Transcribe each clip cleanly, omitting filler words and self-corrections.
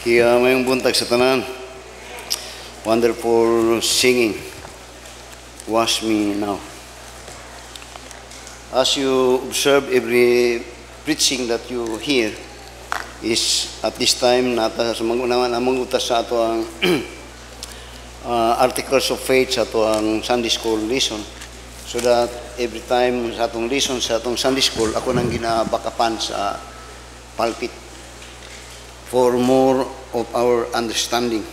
Kaya mayong buntag sa tanan. Wonderful singing. Wash me now. As you observe, every preaching that you hear is at this time nata sa mangutas sa ato ang articles of faith sa ato ang Sunday school lesson. So that every time sa atong lesson sa atong Sunday school, ako nang ginabakapan sa pulpit for more of our understanding.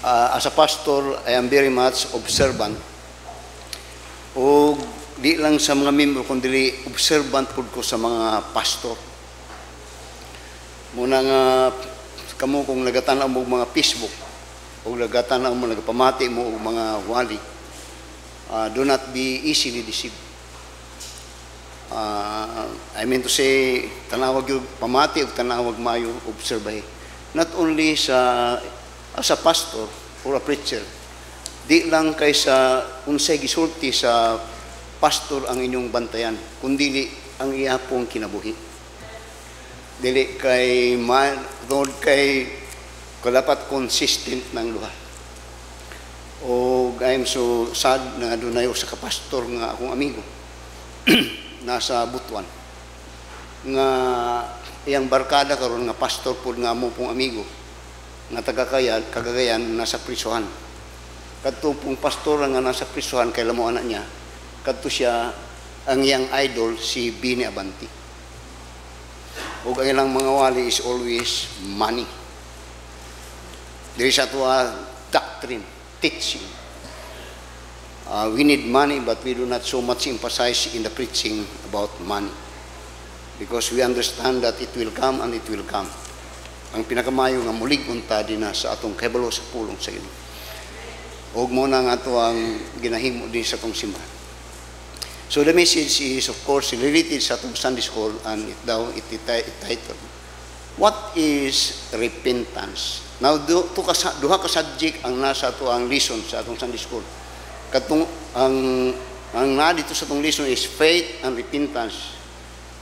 As a pastor, I am very much observant. O di lang sa mga membro, kundi observant po ko sa mga pastor. Muna nga, kamo kung nagatanaw mo mga Facebook, o nagatanaw mo, nagpamati mo mga wali, do not be easily deceived. I mean to say, tanawag yung pamati o tanawag mayo obserbahe. Not only as a pastor or a preacher, di lang kay sa unsay gisulti sa pastor ang inyong bantayan, kundi ang iyapong kinabuhi. Dili kay man, kay kalapat consistent ng luha. O I am so sad na doon sa kapastor nga akong amigo nasa Butuan nga iyang barkada karon nga pastor pod nga mo pong amigo nga taga Cagayan nasa prisuhan. Kadto pong pastor nga nasa prisuhan kay lamo anak niya, kadto siya ang iyang idol si Bini Abanti. Ug ang ilang mga wali is always money. There is a doctrine, teaching. We need money, but we do not so much emphasize in the preaching about money. Because we understand that it will come and it will come. Ang pinakamayo nga mulig unta din na sa atong kahibalo sa pulong sa Ginoo. Og mo na nga ito ang ginahimo din sa atong simbahan. So the message is of course related sa atong Sunday school and it titled, What is repentance? Now, duha ka subject ang nasa ato ang lesson sa atong Sunday school. Katong ang na dito sa atong lesson is faith and repentance.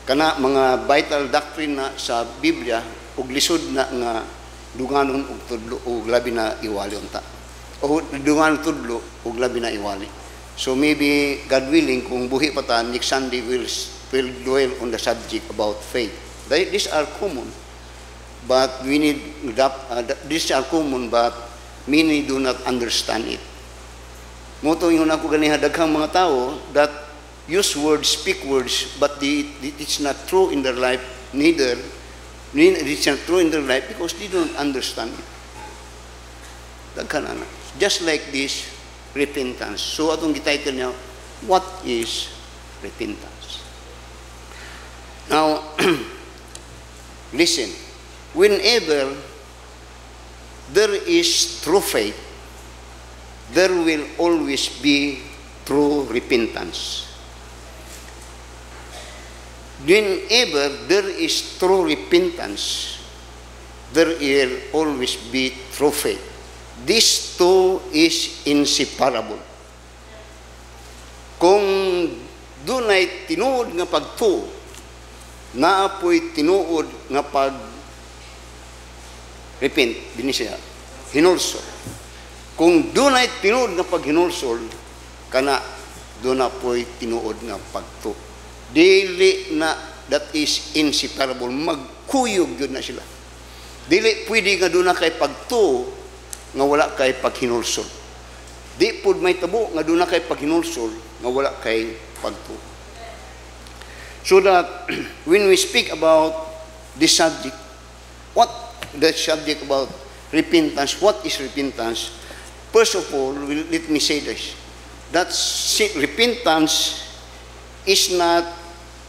Kana mga vital doctrine na sa Biblia ug lisod na nga dunganon ug tudlo ug labi na iwali unta. O dunganon tudlo ug labi na iwali. So maybe God willing kung buhi pa ta next Sunday will dwell on the subject about faith. These are common, but we need these are common, but many do not understand it. Moto yung ako ganiha daghang mga tao that use words, speak words, but it's not true in their life, it's not true in their life because they don't understand it. Daghan na. Just like this, repentance. So atong gititle niya, what is repentance? Now, listen, whenever there is true faith, there will always be true repentance. Whenever there is true repentance, there will always be true faith. These two is inseparable. Kung dunay tinuod nga pagtuo, naapoy tinuod nga repent, binisya, hinulsol. Kung dunay tinuod nga paghinulsol, kana doon na po'y tinuod nga pagto. Dili na, that is inseparable. Magkuyog yun na sila. Dili pwede nga doon na kay pagto, nga wala kay paghinulsol. Di po may tabo nga doon na kay paghinulsol, nga wala kay pagto. So that when we speak about this subject, what the subject about repentance, what is repentance? First of all, let me say this, that repentance is not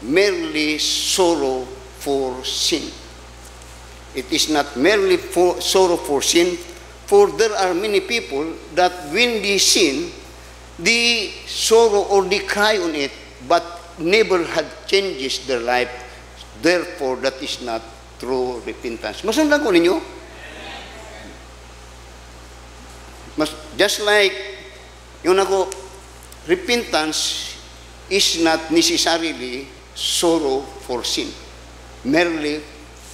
merely sorrow for sin. It is not merely sorrow for sin, for there are many people that when they sin, they sorrow or they cry on it, but never had changes their life. Therefore, that is not true repentance. Masundan ko ninyo? Just like, yung repentance is not necessarily sorrow for sin. merely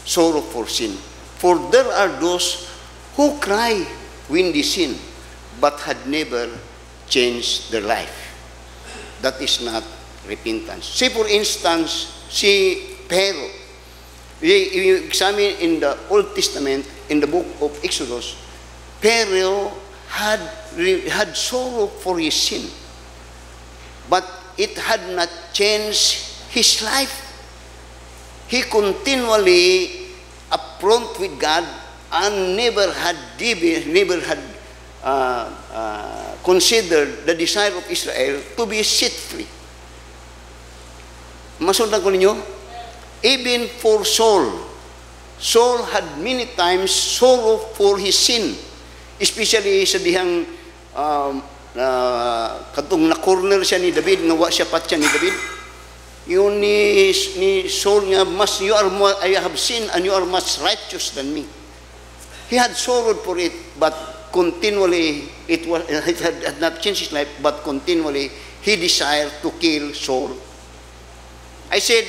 sorrow for sin. For there are those who cry when they sin, but had never changed their life. That is not repentance. Say for instance, si Pero. You examine in the Old Testament, in the book of Exodus, Pero had sorrow for his sin, but it had not changed his life. He continually affront with God and never had considered the desire of Israel to be set free. Masundan ko ninyo? Even for Saul had many times sorrow for his sin, especially sa dihang katong na-corner siya ni David, nawa siya patya ni David. Yun ni Saul nga, I have sinned and you are much righteous than me. He had sorrowed for it, but continually, it had not changed his life, but continually, he desired to kill Saul. I said,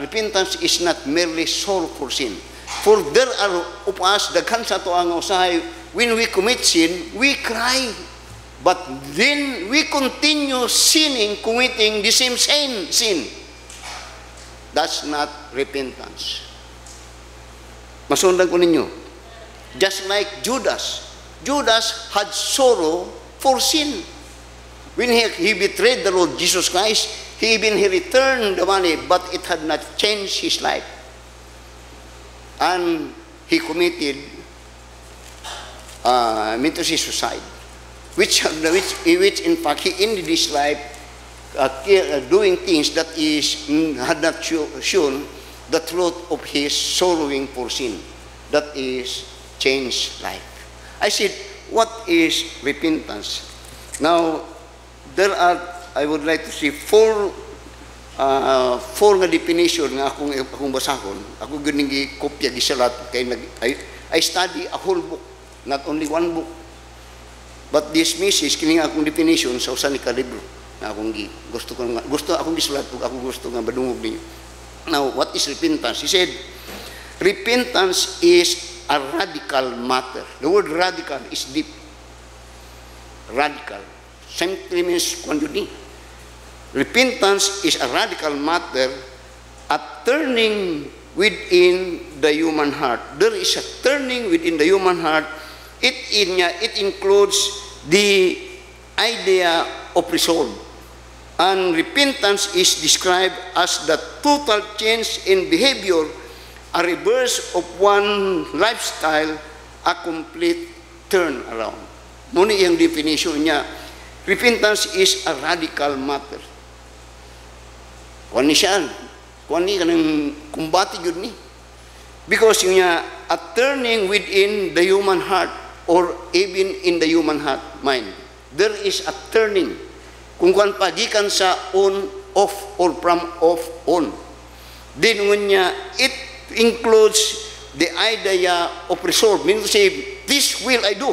repentance is not merely sorrow for sin. For there are of us, daghan sa to ang usahay, when we commit sin, we cry. But then we continue sinning, committing the same sin. That's not repentance. Masundan ko ninyo. Just like Judas. Judas had sorrow for sin. When he betrayed the Lord Jesus Christ, he returned the money, but it had not changed his life. And he committed suicide. Which in fact he ended his life doing things that had not shown the truth of his sorrowing for sin. That is changed life. I said, what is repentance? Now, I would like to see four nga definition nga akong basahon. Ako ganing kopya gisalat kay I study a whole book, not only one book. But this message kini akong definition sa usa ni ka libro na akong gusto akong gisulat ug ako gusto nga badungog ninyo. Now, what is repentance? He said, repentance is a radical matter. The word radical is deep. Radical. Simply means quantity. Repentance is a radical matter, a turning within the human heart. There is a turning within the human heart. It includes the idea of resolve. And repentance is described as the total change in behavior, a reverse of one lifestyle, a complete turnaround. Muna yung definition niya. Repentance is a radical matter. Kuan ni siya, kuan ni kanang kumbati yun ni. Because yung niya, a turning within the human heart, or even in the human heart, mind. There is a turning. Kung kuan pagikan sa on, off, or from off, on. Then when niya, it includes the idea of resolve. Meaning to say, this will I do.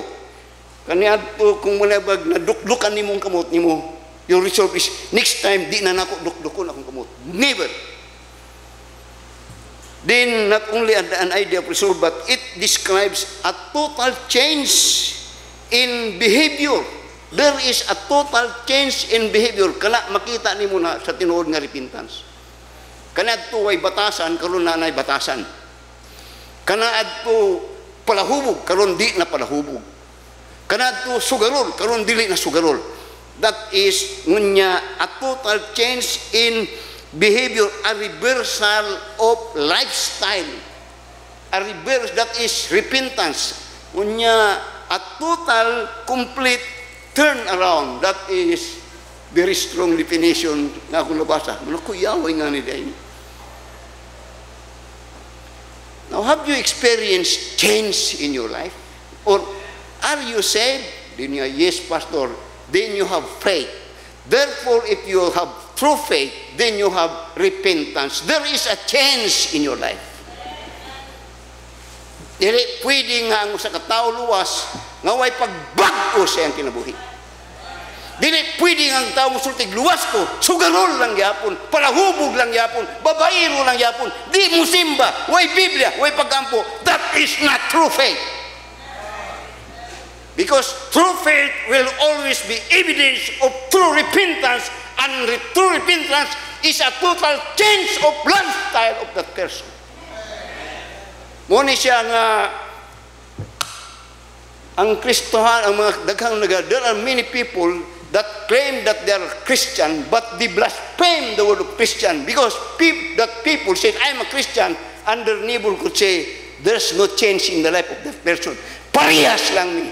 Kanya to kung malabag na dukdukan ni mong kamot ni mo, your resolve is, next time, di na nako dukdukon akong kamot. Never. Then, not only an idea of resolve, but it describes a total change in behavior. There is a total change in behavior. Kala makita ni mo na sa tinuod nga repentance. Kana adto ay batasan, karon na nay batasan. Kana adto palahubog, karon di na palahubog. Kana adto sugarol, karon dili na sugarol. That is ngunya a total change in behavior, a reversal of lifestyle. A reverse, that is repentance. Ngunya a total, complete turn around. That is very strong definition na akong nabasa. Manakuyaway nga ni Dain. Now, have you experienced change in your life? Or are you saved? Then you are, yes, Pastor. Then you have faith. Therefore, if you have true faith, then you have repentance. There is a change in your life. Dili pwede nga ang sa katao luwas nga way pagbago sa iyang kinabuhi. Dili pwede ang tao musultig luwas ko, sugarol lang yapon, palahubog lang yapon, babairo lang yapon, di mo simba, way Biblia, way pagkampo. That is not true faith. Because true faith will always be evidence of true repentance, and true repentance is a total change of lifestyle of that person. Muna siya nga ang Kristohan, ang mga daghang there are many people that claim that they are Christian, but they blaspheme the word of Christian, because that people say, I'm a Christian, and their neighbor could say, there's no change in the life of that person. Parehas lang ni.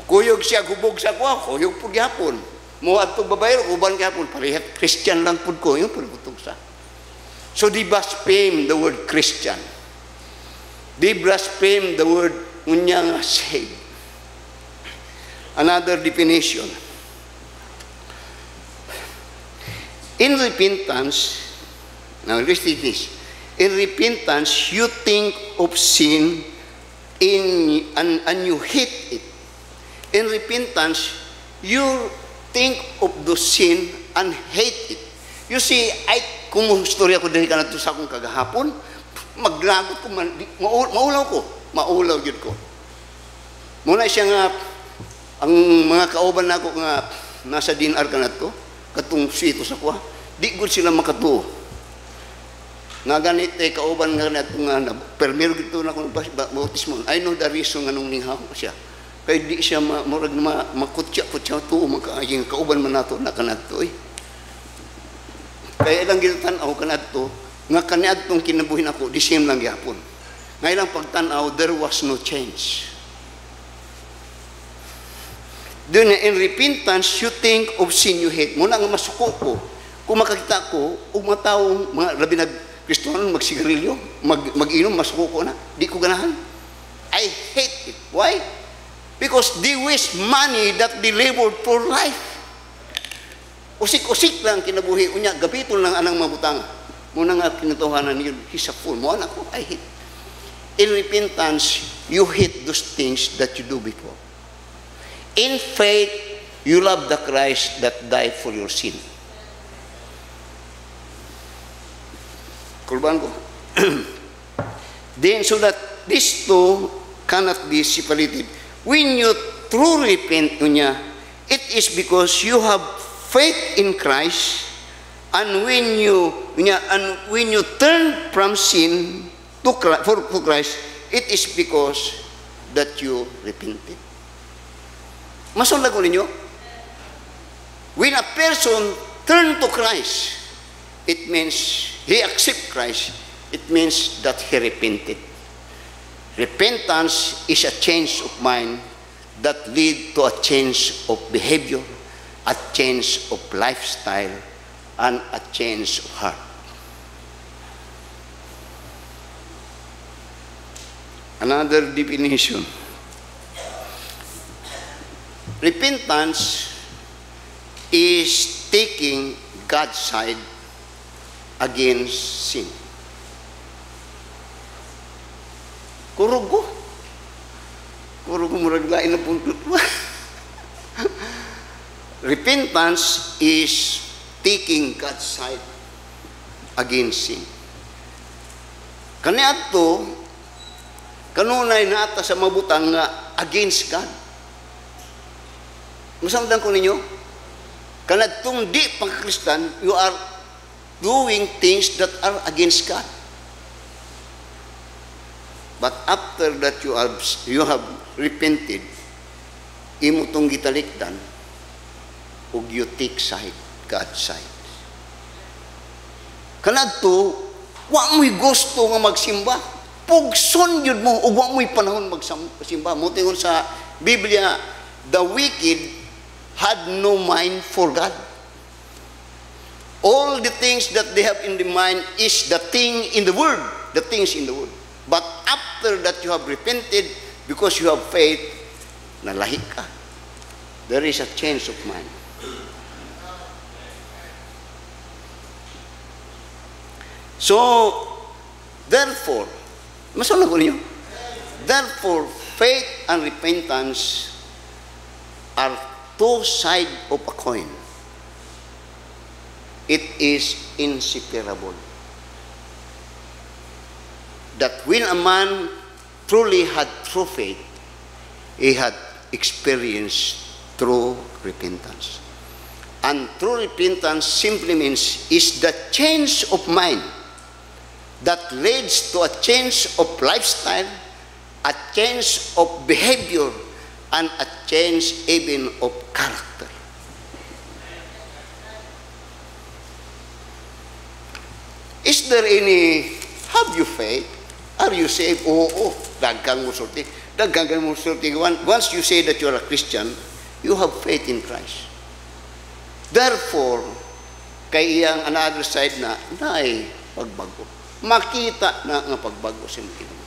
Kuyog siya, gubog sa kuha, kuyog po gyapon. Muad to babayro, uban gyapon, parehas, Christian lang po ko, yung po gutog sa. So they blaspheme the word Christian. They blaspheme the word unya nga saved. Another definition. In repentance, now listen to this. In repentance, you think of sin and you hate it. In repentance, you think of the sin and hate it. You see, kung istorya ko dahil ka na ito sa akong kagahapon, maglagot ko, maulaw yun ko. Muna siya nga, ang mga kauban na ako nga nasa dinar ka na ito, katong sito sa kuha, di good sila makatuo. Nga ganit kauban nga na ito nga, permiro gito na akong bautismo. I know the reason nga nung ninghaw ko siya. Kaya di siya makutya-kutya ito, magkaayang kauban man nato na ka na ito. Kaya ilang ginatanaw ka na ito, nga kaniad itong kinabuhin ako, di same lang yapon. Ngayon pagtanaw, there was no change. Doon in repentance, you think of sin you hate. Muna nga masuko ko. Kung makakita ko, mga taong, mga labi na Kristohanon, magsigarilyo, mag-inom, masuko ko na. Di ko ganahan. I hate it. Why? Because they waste money that they labored for life. Usik-usik lang kinabuhi. Unya, gapitol lang anang mabutang. Muna nga kinatuhanan yun, he's a fool. Muna ko, I hate. In repentance, you hate those things that you do before. In faith, you love the Christ that died for your sin. Kurban ko. Then, so that these two cannot be separated. When you truly repent, it is because you have faith in Christ, and when you turn from sin to Christ, it is because that you repented. Masunod ko ninyo? When a person turn to Christ, it means he accept Christ. It means that he repented. Repentance is a change of mind that lead to a change of behavior, a change of lifestyle, and a change of heart. Another definition. Repentance is taking God's side against sin. Kurugo murag lain na puntot. Repentance is taking God's side against sin. Kaniadto kanunay naata sa mabutang nga against God. Masamdan ko ninyo, kanadtong di pagkakristan, you are doing things that are against God. But after that you have repented, imo tong gitalikdan, ug you take side, God's side. Kanadto, wa mo'y gusto nga magsimba. Pugson yun mo, ug wa mo'y panahon magsimba. Motingon sa Biblia, the wicked had no mind for God. All the things that they have in the mind is the thing in the Word, the things in the Word. But after that you have repented, because you have faith, nalahi ka. There is a change of mind. So, therefore, masunod ko ninyo? Therefore, faith and repentance two sides of a coin. It is inseparable. That when a man truly had true faith, he had experienced true repentance. And true repentance simply means is the change of mind that leads to a change of lifestyle, a change of behavior, and a change even of character. Is there any, have you faith? Are you saved? Oo, daggang mo sulti. Daggang mo sulti. Once you say that you're a Christian, you have faith in Christ. Therefore, kay iyang another side na ay pagbago. Makita na nga pagbago sa mga.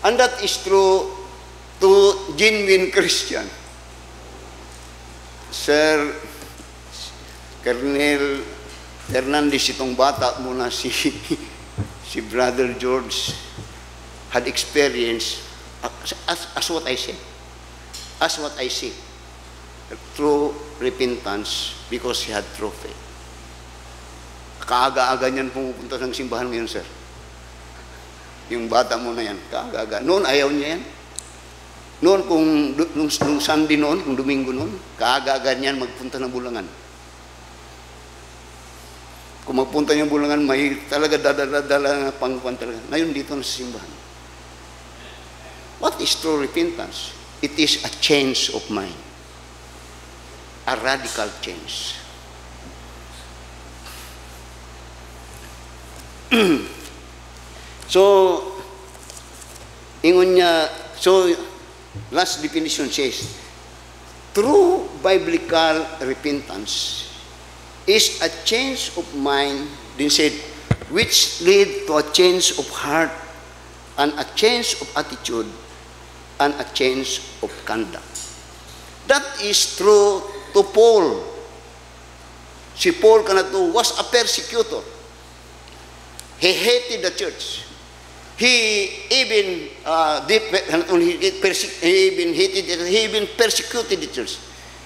And that is true to genuine Christian. Sir Colonel Hernandez, itong bata mo na si Brother George had experienced as what I say. As what I see. True repentance because he had true faith. Kaaga-aga niyan pumupunta ng simbahan ngayon, sir. Yung bata mo na yan, kaaga-aga. Noon, ayaw niya yan. Noon, nung Sunday noon, kung Domingo noon, kaaga-aga niyan magpunta ng Bulangan. Kung magpunta niya Bulangan, may talaga dadala na pangkuan talaga. Ngayon, dito na sa simbahan. What is true repentance? It is a change of mind. A radical change. So, ingon niya, so, last definition says, true biblical repentance is a change of mind, then said, which lead to a change of heart, and a change of attitude, and a change of conduct. That is true to Paul. Si Paul kanato was a persecutor. He hated the church. He even persecuted the church.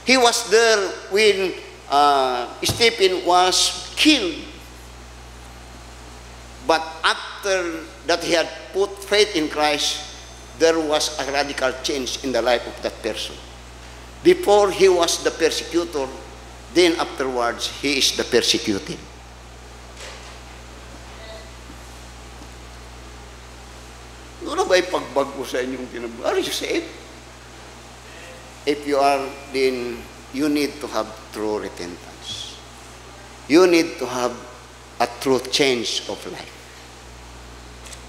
He was there when Stephen was killed. But after that he had put faith in Christ, there was a radical change in the life of that person. Before he was the persecutor, then afterwards he is the persecuted. Ano ba'y pagbago sa inyong tinabago? Are you saved? If you are, then you need to have true repentance. You need to have a true change of life.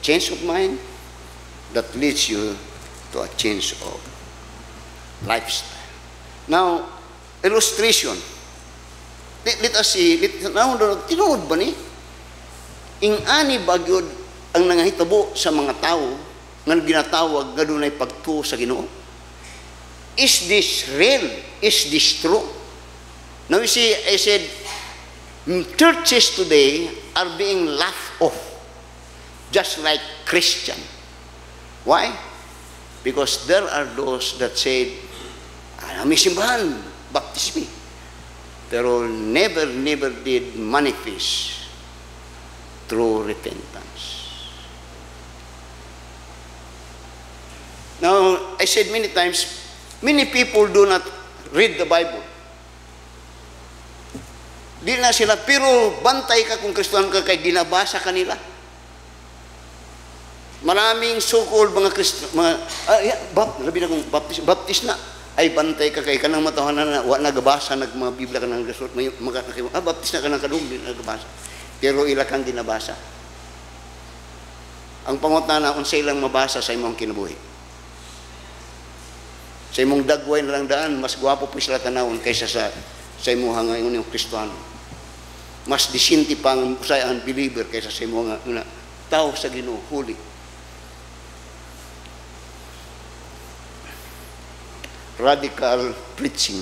Change of mind that leads you to a change of lifestyle. Now, illustration. Let us see. Tinuod ba ni? Ing-ani bagyod ang nangahitabo sa mga tao nga ginatawag nga dunay pagtuo sa Ginoo? Is this real? Is this true? Now you see, I said, churches today are being laughed off, just like Christian. Why? Because there are those that said, may simbahan, baptism. Pero never did manifest through repentance. Now, I said many times, many people do not read the Bible. Di na sila, pero bantay ka kung Kristohan ka kay ginabasa kanila. Maraming so-called mga Kristohan, labi na kung baptist na, ay bantay ka kay kanang matawanan na, nagabasa, mga Biblia ka ng resort, baptist na ka ng kadug, nagabasa. Pero ila kang ginabasa. Ang pangutan na, unsay lang mabasa sa imong kinabuhi. Sa imong dagway na lang daan, mas gwapo po sila tanawon kaysa sa imong ngayon yung Kristiyano. Mas disinti pang usayan believer kaysa sa imong tao sa Ginoo, huli. Radical preaching.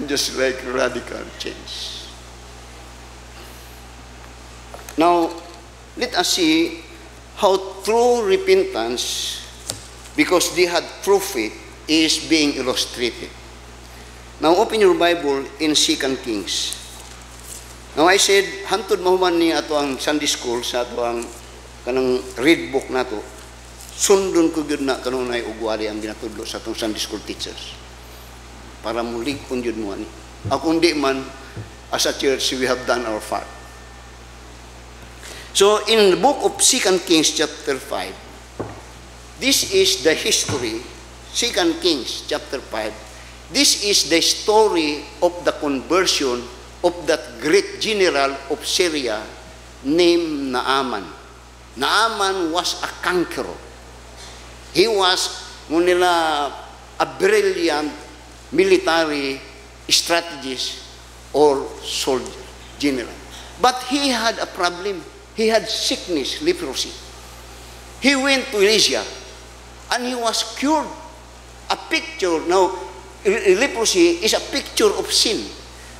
Just like radical change. Now, let us see how true repentance because they had proof it is being illustrated. Now open your Bible in 2 Kings. Now I said, hantod mahuman ni ato ang Sunday school sa ato ang kanang read book nato. Sundon ko gyud na kanunay ug wali ang ginatudlo sa atong Sunday school teachers. Para mulig-on gyud mo ani. Ako hindi man, as a church, we have done our part. So in the book of 2 Kings chapter 5, this is the history, 2 Kings chapter 5, this is the story of the conversion of that great general of Syria named Naaman. Naaman was a conqueror. He was a brilliant military strategist or soldier, general. But he had a problem. He had sickness, leprosy. He went to Elijah and he was cured. A picture, now, leprosy is a picture of sin.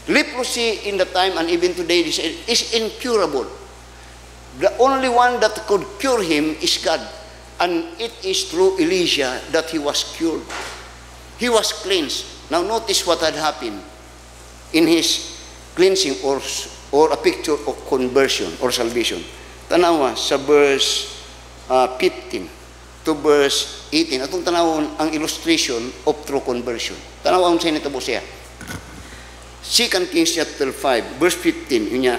Leprosy in the time and even today is incurable. The only one that could cure him is God. And it is through Elijah that he was cured. He was cleansed. Now notice what had happened in his cleansing or a picture of conversion or salvation. Tanawa sa verse 15 to verse 18. Atong tanawon ang illustration of true conversion. Tanawa ang sa nitabo siya. 2 Kings chapter 5 verse 15. Yun niya.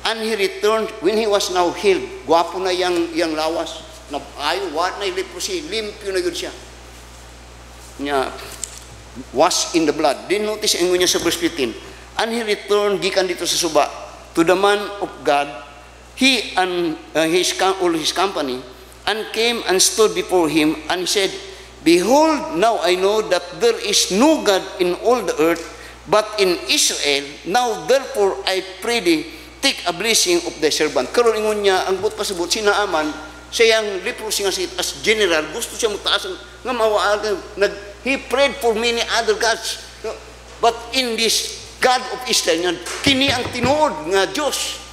And he returned when he was now healed. Gwapo na yang lawas. Ayo, what na leprosy, limpyo na yun siya. Niya, was in the blood. Then notice ang niya sa verse 15. And he returned, gikan dito sa suba, to the man of God, he and all his company, and came and stood before him, and said, Behold, now I know that there is no God in all the earth, but in Israel. Now therefore I pray thee, take a blessing of thy servant. Karon ingon niya, ang but pasabot, si Naaman, siya yung leprosy nga as general, gusto siya mutaasan nga mawaagan. He prayed for many other gods. But in this God of Israel, kini ang tinuod nga Diyos.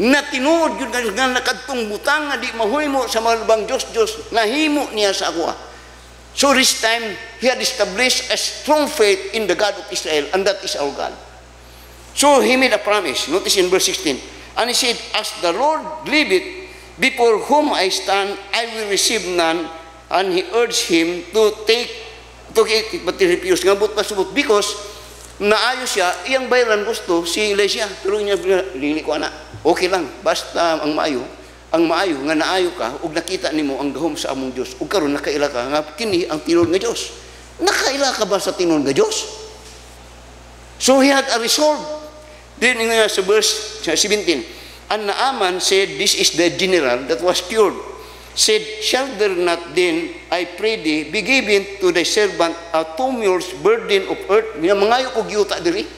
Na tinuod yun nga nakadtong butang nga di mahuymo sa malubang Diyos, nahimo niya sa akwa. So this time, he had established a strong faith in the God of Israel, and that is our God. So he made a promise. Notice in verse 16. And he said, As the Lord liveth, before whom I stand, I will receive none. And he urged him to take it, but he refused. Ngabot pasubot, because naayo siya, iyang bayaran gusto si Elijah. Pero niya, lili ko na, okay lang, basta ang maayo nga naayo ka, ug nakita nimo ang gahom sa among Dios, ug karon nakaila ka nga kini ang tinuod nga Dios. Nakaila ka ba sa tinuod nga Dios? So he had a resolve. Then nga sa verse 17, and Naaman said, this is the general that was cured, said, Shall there not then, I pray thee, be given to thy servant a 2 mules burden of earth? Mangayo ko gyuta diri.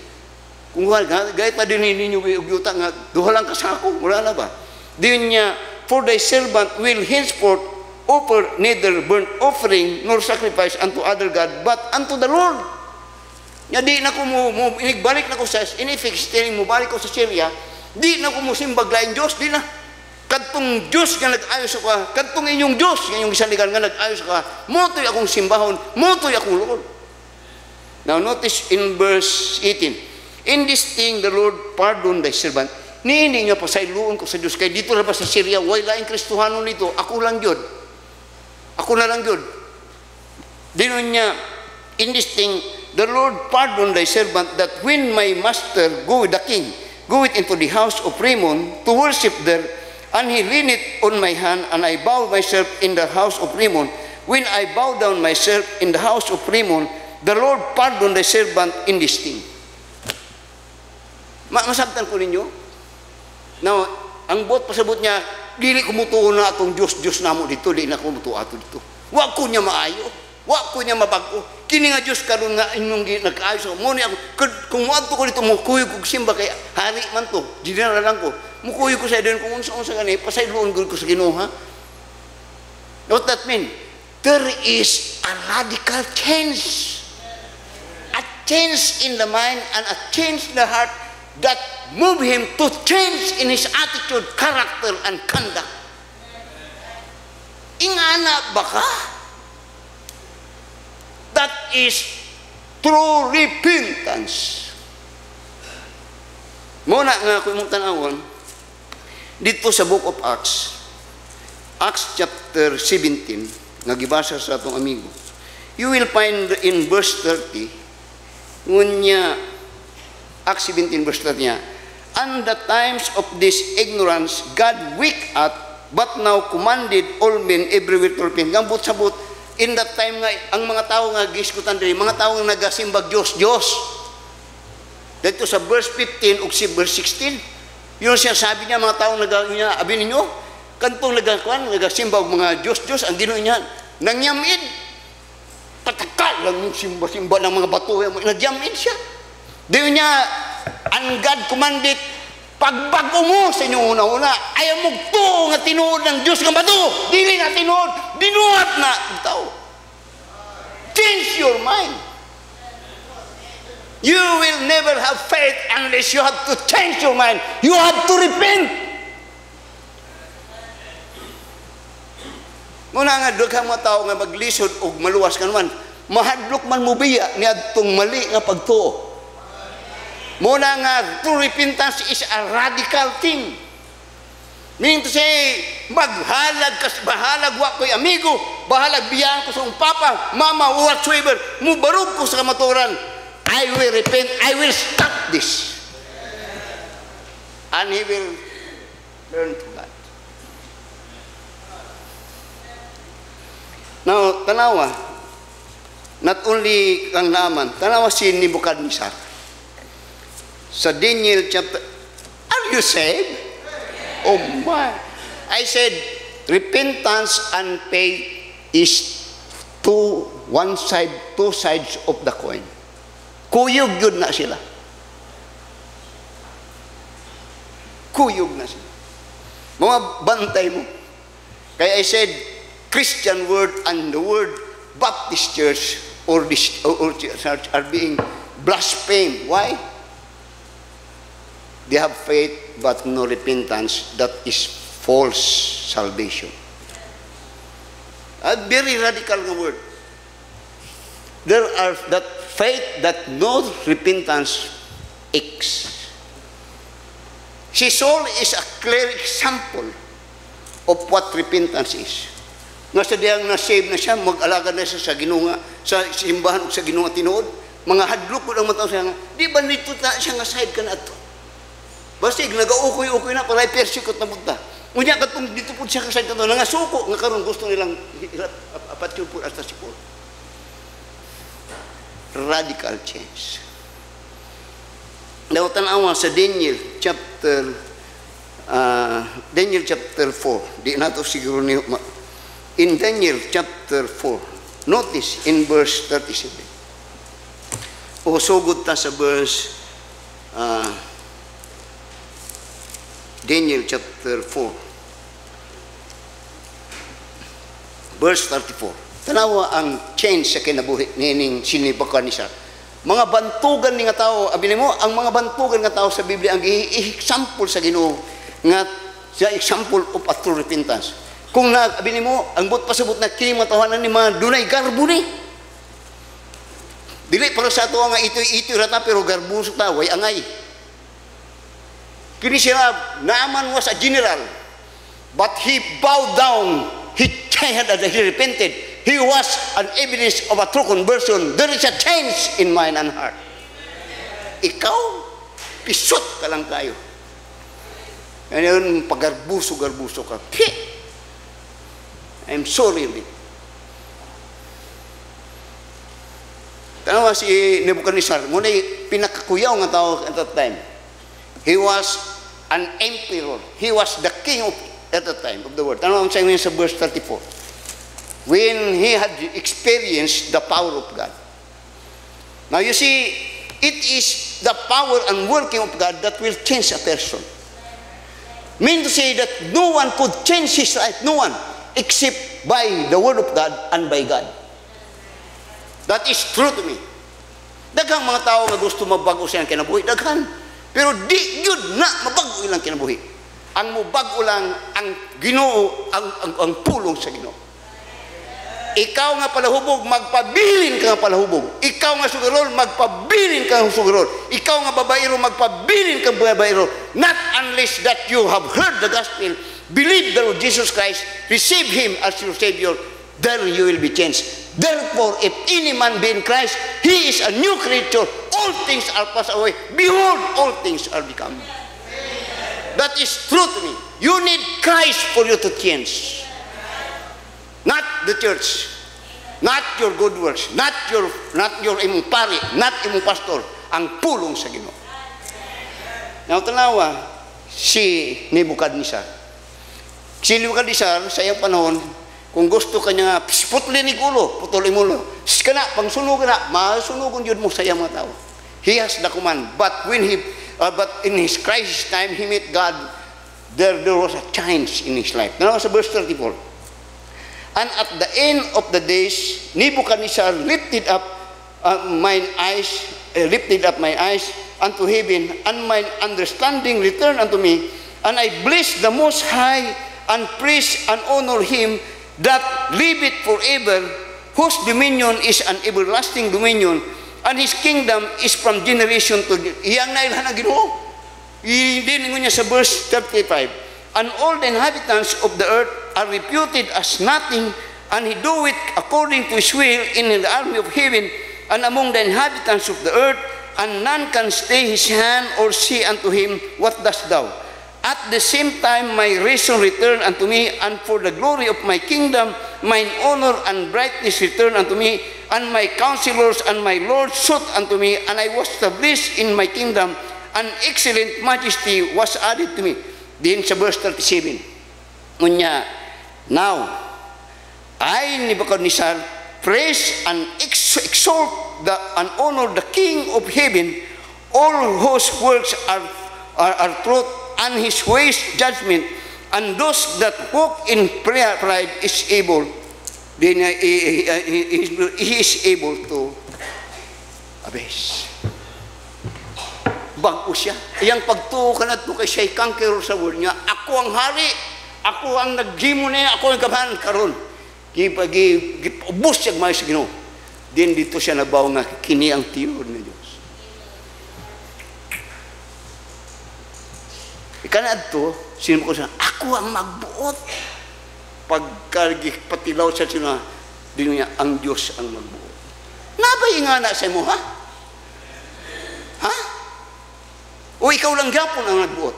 Kung gayet pa din ninyo gyuta nga, duha lang kasako, wala na ba? Din niya, for thy servant will henceforth offer neither burnt offering nor sacrifice unto other God, but unto the Lord. Nya di na ko mo inigbalik na ko sa, in effect, telling mo, balik ko sa Syria, di na ko mo simbag laing Diyos, di na. Kadtong Diyos nga nag-ayos ka, kadtong inyong Diyos, inyong gisaligan nga nag-ayos ka, moto'y akong simbahon, moto'y akong Lord. Now notice in verse 18, in this thing the Lord pardon thy servant. Niini nga pasayloon ko sa Diyos, kay dito na ba sa Syria, way laing Kristohanon nito, ako lang yun. Ako na lang yun. Dinon niya, in this thing, the Lord pardon thy servant, that when my master go with the king, goeth into the house of Rimmon to worship there, and he leaneth on my hand, and I bow myself in the house of Rimmon. When I bow down myself in the house of Rimmon, the Lord pardon the servant in this thing. Masabtan ko ninyo? Now, ang bot pasabot niya, dili kumutuo na atong Diyos namo dito, di na kumutuo ato dito. Wa ko niya maayo, wa ko niya mabago. Kini nga Diyos karon nga inyong nag-ayos mo ni ako kung moadto ko dito mo kuyog ko simba kay hari man to general lang ko mukuyog ko sa den kung unsa gani pasayloon gud ko sa Ginoo ha. What that mean? There is a radical change, a change in the mind and a change in the heart that move him to change in his attitude, character and conduct. Ingana ba ka? That is true repentance. Muna nga kung mong tanawon, dito sa Book of Acts, Acts chapter 17, nga gibasa sa atong amigo, you will find in verse 30, ngunya, Acts 17 verse 30 niya, and the times of this ignorance God winked at, but now commanded all men everywhere to repent. Gambot sabot, in that time nga, ang mga tao nga giskutan diri, mga tao nga nagasimbag Diyos. Dito sa verse 15 o si verse 16, yun siya sabi niya, mga tao niya, abi ninyo, kantong nagasimba og mga Diyos, ang Ginoo niya, nangyamid, patakal lang yung simba-simba ng mga bato, nagyamid siya. Diyo niya, and God commanded, pagbago mo sa inyong una-una, ayaw mo to nga tinuod ng Diyos ng bato, dili na tinuod, binuhat na itaw. Change your mind. You will never have faith unless you have to change your mind. You have to repent. Muna nga, dughang mga tao nga maglisod o maluwas ka naman, mahadlok man mo biya niya itong mali nga pagtuo. Muna nga, true repentance is a radical thing. Meaning to say, bahalag wa ko'y amigo, bahalag biyahan ko sa papa, mama, whatsoever, mubarog ko sa kamaturan, I will repent, I will stop this. And he will learn to God. Now, tanawa, not only kang naman, tanawa si Nebuchadnezzar. Sa Daniel chapter, are you saved? Oh my. I said, repentance and faith is two sides of the coin. Kuyog yun na sila. Kuyog na sila. Mga bantay mo. Kaya I said, Christian word and the word Baptist church or church are being blasphemed. Why? They have faith but no repentance. That is false salvation. A very radical word. There are that faith that no repentance X. Si Saul is a clear example of what repentance is. Nga sa diyang na-save na siya, mag-alaga na siya sa ginunga, sa simbahan o sa ginunga tinuod, mga hadlok ko lang matang siya nga, di ba nito na siya nga side ka na ito? Basta nag-aukoy-ukoy na, para i-persecute na punta. Unya katong dito po siya ka side ka ito, nangasuko, nga karon gusto nilang apat yun po hasta si Paul. Radical change. Now, tanawa sa Daniel chapter 4. Di na ito siguro ni... In Daniel chapter 4, notice in verse 37. O sugod ta sa verse Daniel chapter 4. Verse 34. Tanawa ang change sa kinabuhi nining si Nebuchadnezzar. Mga bantugan ni nga tao, abili mo, ang mga bantugan nga tao sa Biblia ang example sa Ginoo nga sa example of a true repentance. Kung abili mo, ang but pasabot na kini matawanan ni mga dunay garbo ni. Dili para sa ato nga ito rata pero garbo sa tao way angay. Kini siya naaman was a general, but he bowed down, he had he repented. He was an evidence of a true conversion. There is a change in mind and heart. Ikaw, pisot ka lang kayo. Ngayon, paggarbuso-garbuso ka. I'm sorry. Tanawa si Nebuchadnezzar, muna pinakakuyaw nga tao at that time. He was an emperor. He was the king of at that time of the world. Tanawa ang sa verse 34. When he had experienced the power of God. Now you see, it is the power and working of God that will change a person. Mean to say that no one could change his life, no one, except by the word of God and by God. That is true to me. Daghang mga tao nga gusto mabago siya ang kinabuhi, daghan. Pero di yun na mabago ilang kinabuhi. Ang mubago lang ang Ginoo, ang pulong sa Ginoo. ikaw nga palahubog, magpabilin ka nga palahubog. Ikaw nga sugarol, magpabilin ka nga sugarol. Ikaw nga babaero, magpabilin ka babaero. Not unless that you have heard the gospel, believe the Lord Jesus Christ, receive Him as your Savior, then you will be changed. Therefore, if any man be in Christ, he is a new creature. All things are passed away. Behold, all things are become. That is true to me. You need Christ for you to change. Not the church, not your good works, not your imong pari, not imong pastor, ang pulong sa Ginoo. Now, tanawa, si Nebuchadnezzar. Si Nebuchadnezzar, sa iyang panahon, kung gusto ka niya, putulin ni ulo, putulin mo ulo. Kana, pang sunog na, masunugon yun mo sa iyang mga tao. He has the command, but in his crisis time, he met God, there was a change in his life. Tanawa sa verse 34. And at the end of the days, Nebuchadnezzar lifted up my eyes unto heaven, and mine understanding returned unto me, and I blessed the Most High, and praised and honor Him that liveth forever, whose dominion is an everlasting dominion, and His kingdom is from generation to generation. Iyang nailhan na Ginoo. Idiningon niya sa verse 35. And all the inhabitants of the earth are reputed as nothing, and He doeth according to His will in the army of heaven, and among the inhabitants of the earth, and none can stay His hand or say unto Him, What dost thou? At the same time my reason returned unto me, and for the glory of my kingdom mine honor and brightness returned unto me, and my counselors and my lords sought unto me, and I was established in my kingdom, and excellent majesty was added to me. Din sa verse 37, ngunya, now, I, Nebuchadnezzar, praise and exalt and honor the King of heaven, all whose works are truth, and His ways judgment, and those that walk in pride is able, then he is able to abase. Bago siya. Iyang pagtuo ka na ito kay siya'y conqueror sa world niya. Ako ang hari. Ako ang naghimo niya. Ako ang kabahan karon. Ubus siya gmay sa Ginoo. Then dito siya nabaw nga kini ang tiyon ni Diyos. Ikanaad to, sino ko siya, ako ang magbuot. Pagkagipatilaw siya sila, din niya, ang Diyos ang magbuot. Nabay nga na sa mo, ha? Ha? O ikaw lang gapon ang nagbuot.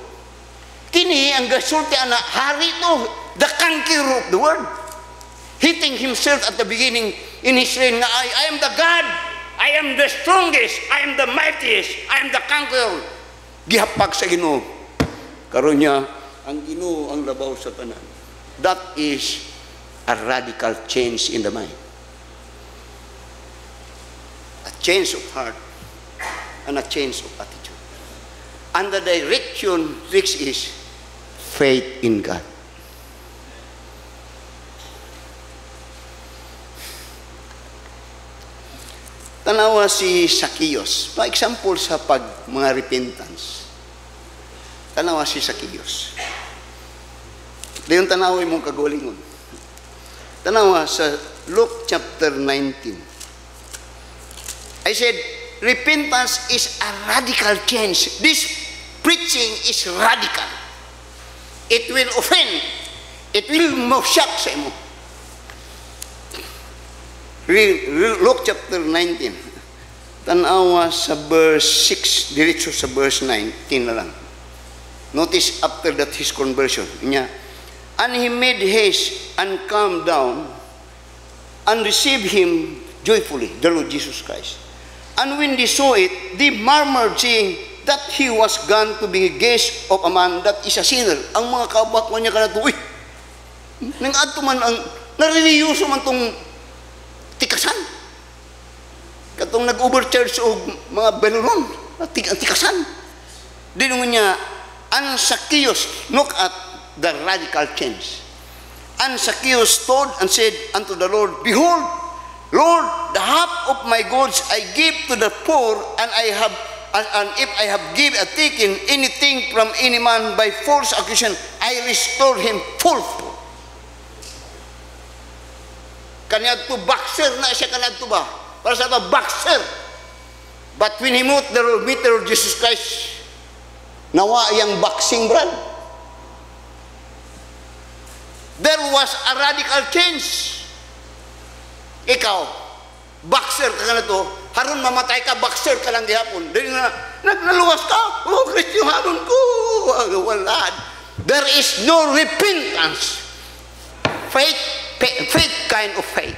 Kini ang gasulti na hari to, the conqueror of the world. He think himself at the beginning in his reign nga, I am the God, I am the strongest, I am the mightiest, I am the conqueror. Gihapag sa Ginoo. Karon niya, ang Ginoo ang labaw sa tanan. That is a radical change in the mind. A change of heart and a change of attitude. And the direction which is faith in God. Tanawa si Zacchaeus. Pa-example sa mga repentance. Tanawa si Zacchaeus. Dayon tanawa mong kagalingon. Tanawa sa Luke chapter 19. I said, repentance is a radical change. This preaching is radical. It will offend. It will shock sa imo. Luke chapter 19. Tanawa sa verse 6, diretso sa verse 19 na lang. Notice after that his conversion. And he made haste and come down and received him joyfully, the Lord Jesus Christ. And when they saw it, they murmured, saying that he was gone to be a guest of a man that is a sinner. Ang mga kabatwa niya kanatu, uy, nang adto man ang nareliyoso man tong tikasan. Katong nag-overcharge og mga benuron, tikasan. Dinungon niya, and Zacchaeus, look at the radical change. And Zacchaeus stood and said unto the Lord, Behold, Lord, the half of my goods I give to the poor, and if I have taken anything from any man by false accusation, I restore him full. Kanya to boxer na siya kanadto ba? Para sa ito, boxer. But when he met the Lord Jesus Christ, nawa yang boxing brad. There was a radical change. Ikaw, boxer ka na to, haron mamatay ka, boxer ka lang gihapon. Dahil na, naluwas ka, oh, Kristiyanon ko, wala. There is no repentance. Faith kind of faith.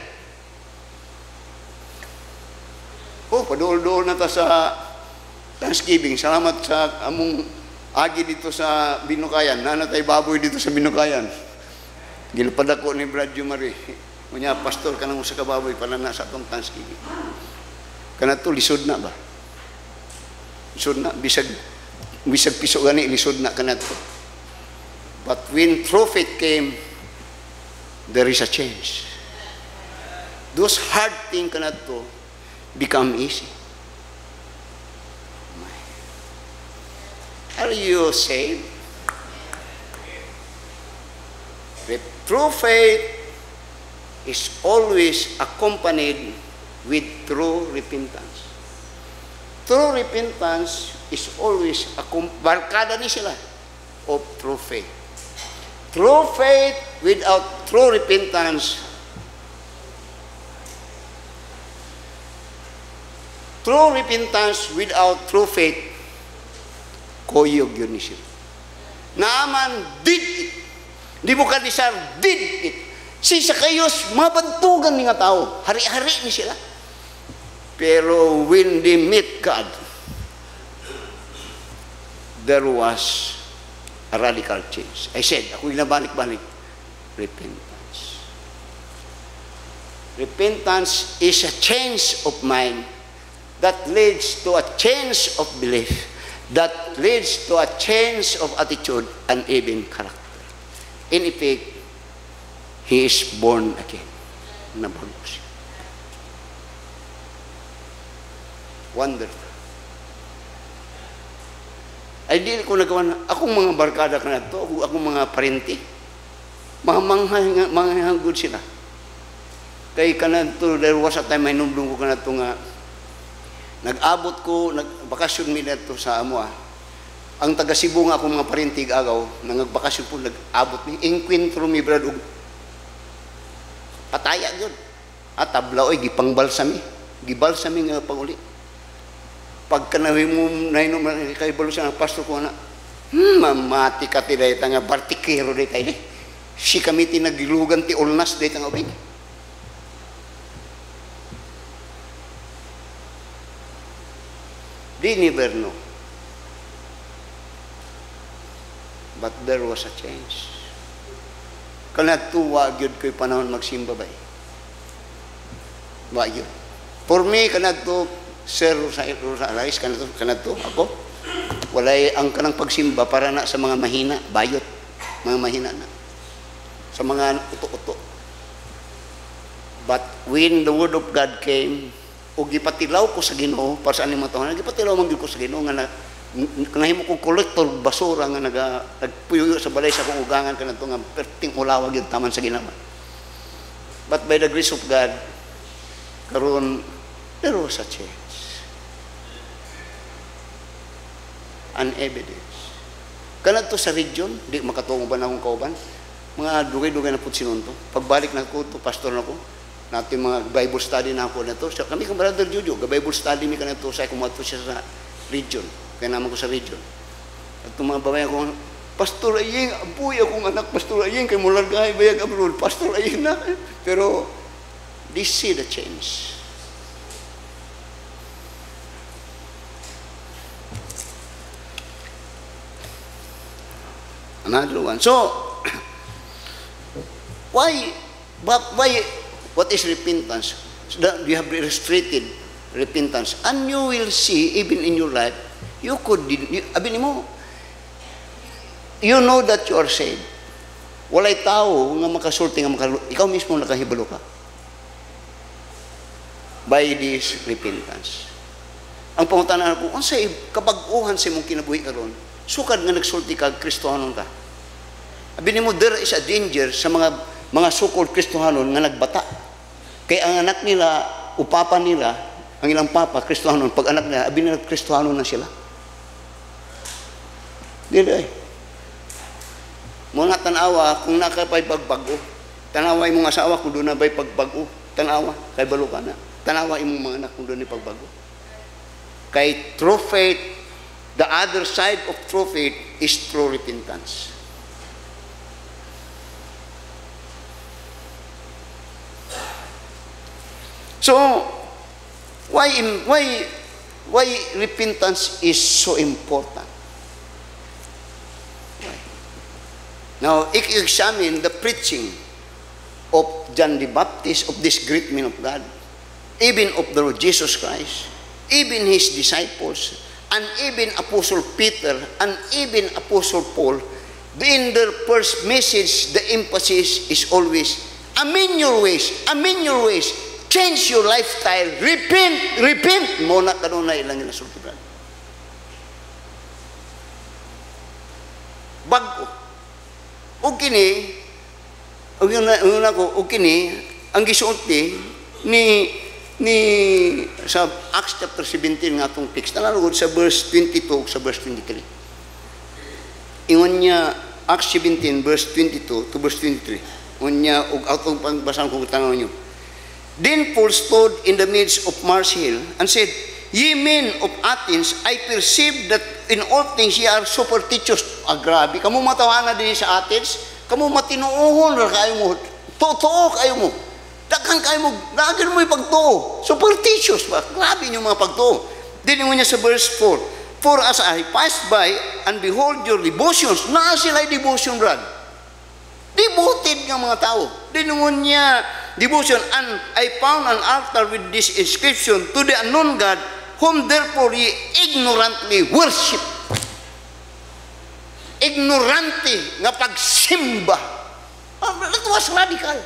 Oh, paduol-duol na ta sa Thanksgiving. Salamat sa among agi dito sa Binukayan. Nanatay baboy dito sa Binukayan. Gilpad ako ni Brad Jumari. Unya, pastor ka nang sa kababoy para na sa atong Thanksgiving. Kana to, lisod na ba? Lisod na. Bisag piso gani, lisod na kana to. But when prophet came, there is a change. Those hard things kana to become easy. Are you saved? The true faith is always accompanied with true repentance. True repentance is always barkada ni sila of true faith. True faith without true repentance, true repentance without true faith, koyog yun ni sila. Naaman did it. Di mo kadisar, did it. Si Zacchaeus, mabantugan ni nga tao. Hari-hari ni sila. Pero when they met God, there was a radical change. I said, ako ginabalik-balik, repentance. Repentance is a change of mind that leads to a change of belief, that leads to a change of attitude and even character. In effect, he is born again. Nabago siya. Wonderful. Ay di ko nagawa na, akong mga barkada ka na to, akong mga parenti, manghangod sila. Kay ka na to, there was a time, may numblong ko ka na to nga, nag-abot ko, nagbakasyon mi na to sa amo Ang taga Cebu nga akong mga parintig agaw, nangagbakasyon po, nag-abot mi, inkwentro mi brad, pataya yun. At tabla oy, gipangbalsami, gibalsami nga pag-uli. Pagka nahimum, nahinom, kay balo siya ng pastor ko na, mamati ka ti dahi, nga bartikero dahi tayo. Si kami tinagilugan ti ulnas dahi nga ubing. They never know. But there was a change. Kanatuwa gyud ko'y panahon magsimba ba? Wa gyud. For me, kanatu, Sir Rais, kanatu, ako, walay ang kanang pagsimba para na sa mga mahina, bayot, mga mahina na. Sa mga uto-uto. But when the word of God came, o gipatilaw ko sa Ginoo para sa aning mga taon, gipatilaw man gyud ko sa Ginoo nga nangahimo kong kolektor basura nga nagpuyo sa balay sa kong ugangan kanadto nga perting ulawag yung taman sa Ginoo. But by the grace of God, karon there was a change. An evidence. Kanadto sa region, di makatungo ba na akong kauban? Mga dugay-dugay na po sinunto. Pagbalik na ko to pastor na ko, natin mga Bible study na ako na to. So, kami kang Brother Jojo, Bible study mi ka na to sa kumato siya sa region. Kaya naman ko sa region. At itong mga babae ko, Pastor Aying, abuy akong anak, Pastor Aying, kay mo largay, bayag abroad, Pastor Aying na. Pero, they see the change. Another one. So, why, what is repentance? So that you have restricted repentance. And you will see, even in your life, you know that you are saved. Walay tao nga makasulti nga ikaw mismo nakahibalo ka. By this repentance. Ang pangutanan ko, unsay kabag-uhan sa imong kinabuhi karon? Sukad nga nagsulti ka, Kristohanon ka. Abi nimo, there is a danger sa mga so-called Kristohanon nga nagbata. Kaya ang anak nila, upapa nila, ang ilang papa, Kristohanon, pag anak nila, abi nila Kristohanon na sila. Dili. Muna tanawa, kung nakapay pagbago, tanawa imong asawa kung doon na ba'y pagbago, tanawa, kay balo ka na. Tanawa imong mga anak kung doon na pagbago. Kay true faith, the other side of true faith is true repentance. So, why repentance is so important? Now, if you examine the preaching of John the Baptist, of this great man of God, even of the Lord Jesus Christ, even his disciples, and even Apostle Peter, and even Apostle Paul, in their first message, the emphasis is always, amend your ways, change your lifestyle, repent, muna kanuna ilang inasulturan. Bago. O kini, ang gisuot ni sa Acts chapter 17 nga itong text, nalalugod sa verse 22 sa verse 23. Ingon niya, Acts 17 verse 22 to verse 23. Ingon niya, ug atong pagbasang kung tanaw niyo. Then Paul stood in the midst of Mars Hill and said, Ye men of Athens, I perceive that in all things ye are superstitious. Grabe, kamu matawanan din sa Athens, kamu matinuohon ra kayo mo, totoo kayo mo, daghang kayo mo, dagan mo ipagtuo, superstitious ba? Grabe yung mga pagtuo. Then mo niya sa verse 4, For as I passed by and behold your devotions, naa sila devotion, brad. Devoted nga mga tao. Then mo niya, devotion, and I found an altar with this inscription, To the unknown God, whom therefore ye ignorantly worship. Ignorante nga pagsimba. That was radical.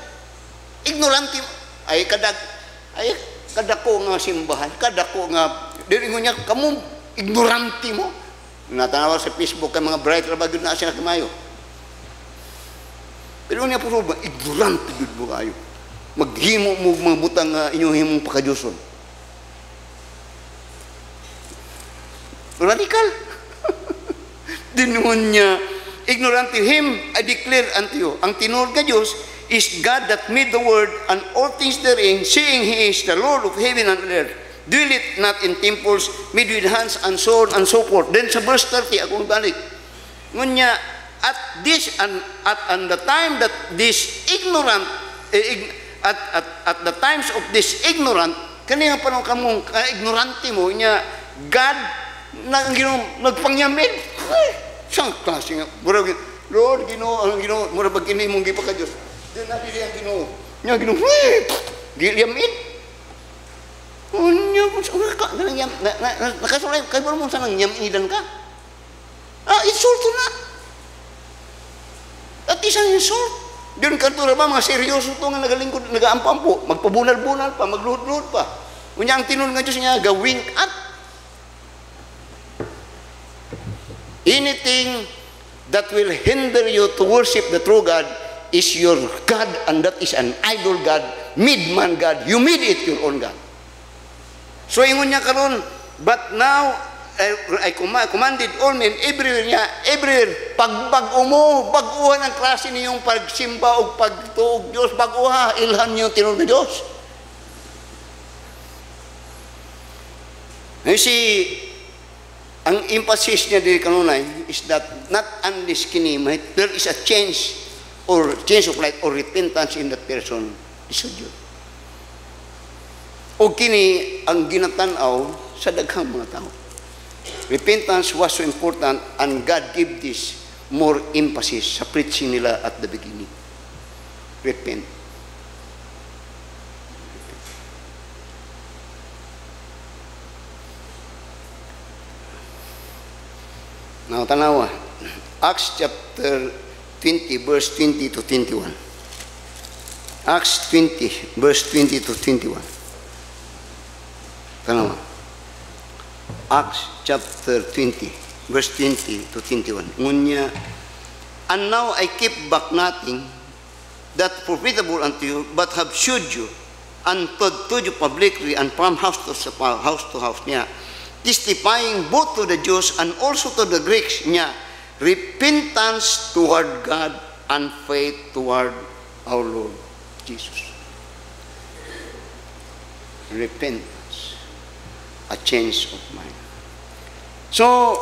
Ignorante ay kadako nga simbahan, kadako nga dili mo niya kamo ignorante mo. Natanaw sa Facebook kay mga bright ra bagud na siya kamayo. Pero niya puro ba ignorante gud mo kayo. Maghimo mo mga butang inyong himong pakadyoson. Radical. Dinuon niya, ignorant to him, I declare unto you, ang tinuod nga Diyos is God that made the world and all things therein, seeing He is the Lord of heaven and earth, dwelleth not in temples made with hands, and so on and so forth. Then sa verse 30, akong balik, ngunya, at the time that this ignorant, at the times of this ignorant, kanina pa nung kamong ignorante mo, niya, God, nagpangyamin. Siyang klase nga. Lord, Ginoo, ang Ginoo, mura pag kini mong gipa ka Diyos. Diyan natin ang Ginoo. Niya, Ginoo, gilyamin. Niya, nakasulay, kayo mo sa nang yamidan ka? Insulto na. At isang insult. Diyan kantura ba, mga seryoso ito nga nagalingkod, nag-aampampo, magpabunal-bunal pa, magluhod-luhod pa. Kunya ang tinul nga Diyos niya, gawing at anything that will hinder you to worship the true God is your God, and that is an idol God, mid-man God. You made it your own God. So ingon niya karon, but now I commanded all men everywhere niya, everywhere, pagbag-o mo, bag-uhan ang klase niyong pagsimba o pagtuog Diyos, bag-uha, ilhan niyo tinul na Diyos. You see, ang emphasis niya diri kanunay is that not unless kini there is a change of life or repentance in that person. Isod yun. O kini ang ginatanaw sa daghang mga tao. Repentance was so important, and God gave this more emphasis sa preaching nila at the beginning. Repent. Now, tanawa, Acts chapter 20, verse 20 to 21. Acts 20, verse 20 to 21. Tanawa. Acts chapter 20, verse 20 to 21. Ngunya, and now I keep back nothing that profitable unto you, but have shewed you and told you publicly and from house to house niya, testifying both to the Jews and also to the Greeks niya, repentance toward God and faith toward our Lord Jesus. Repentance, a change of mind. So,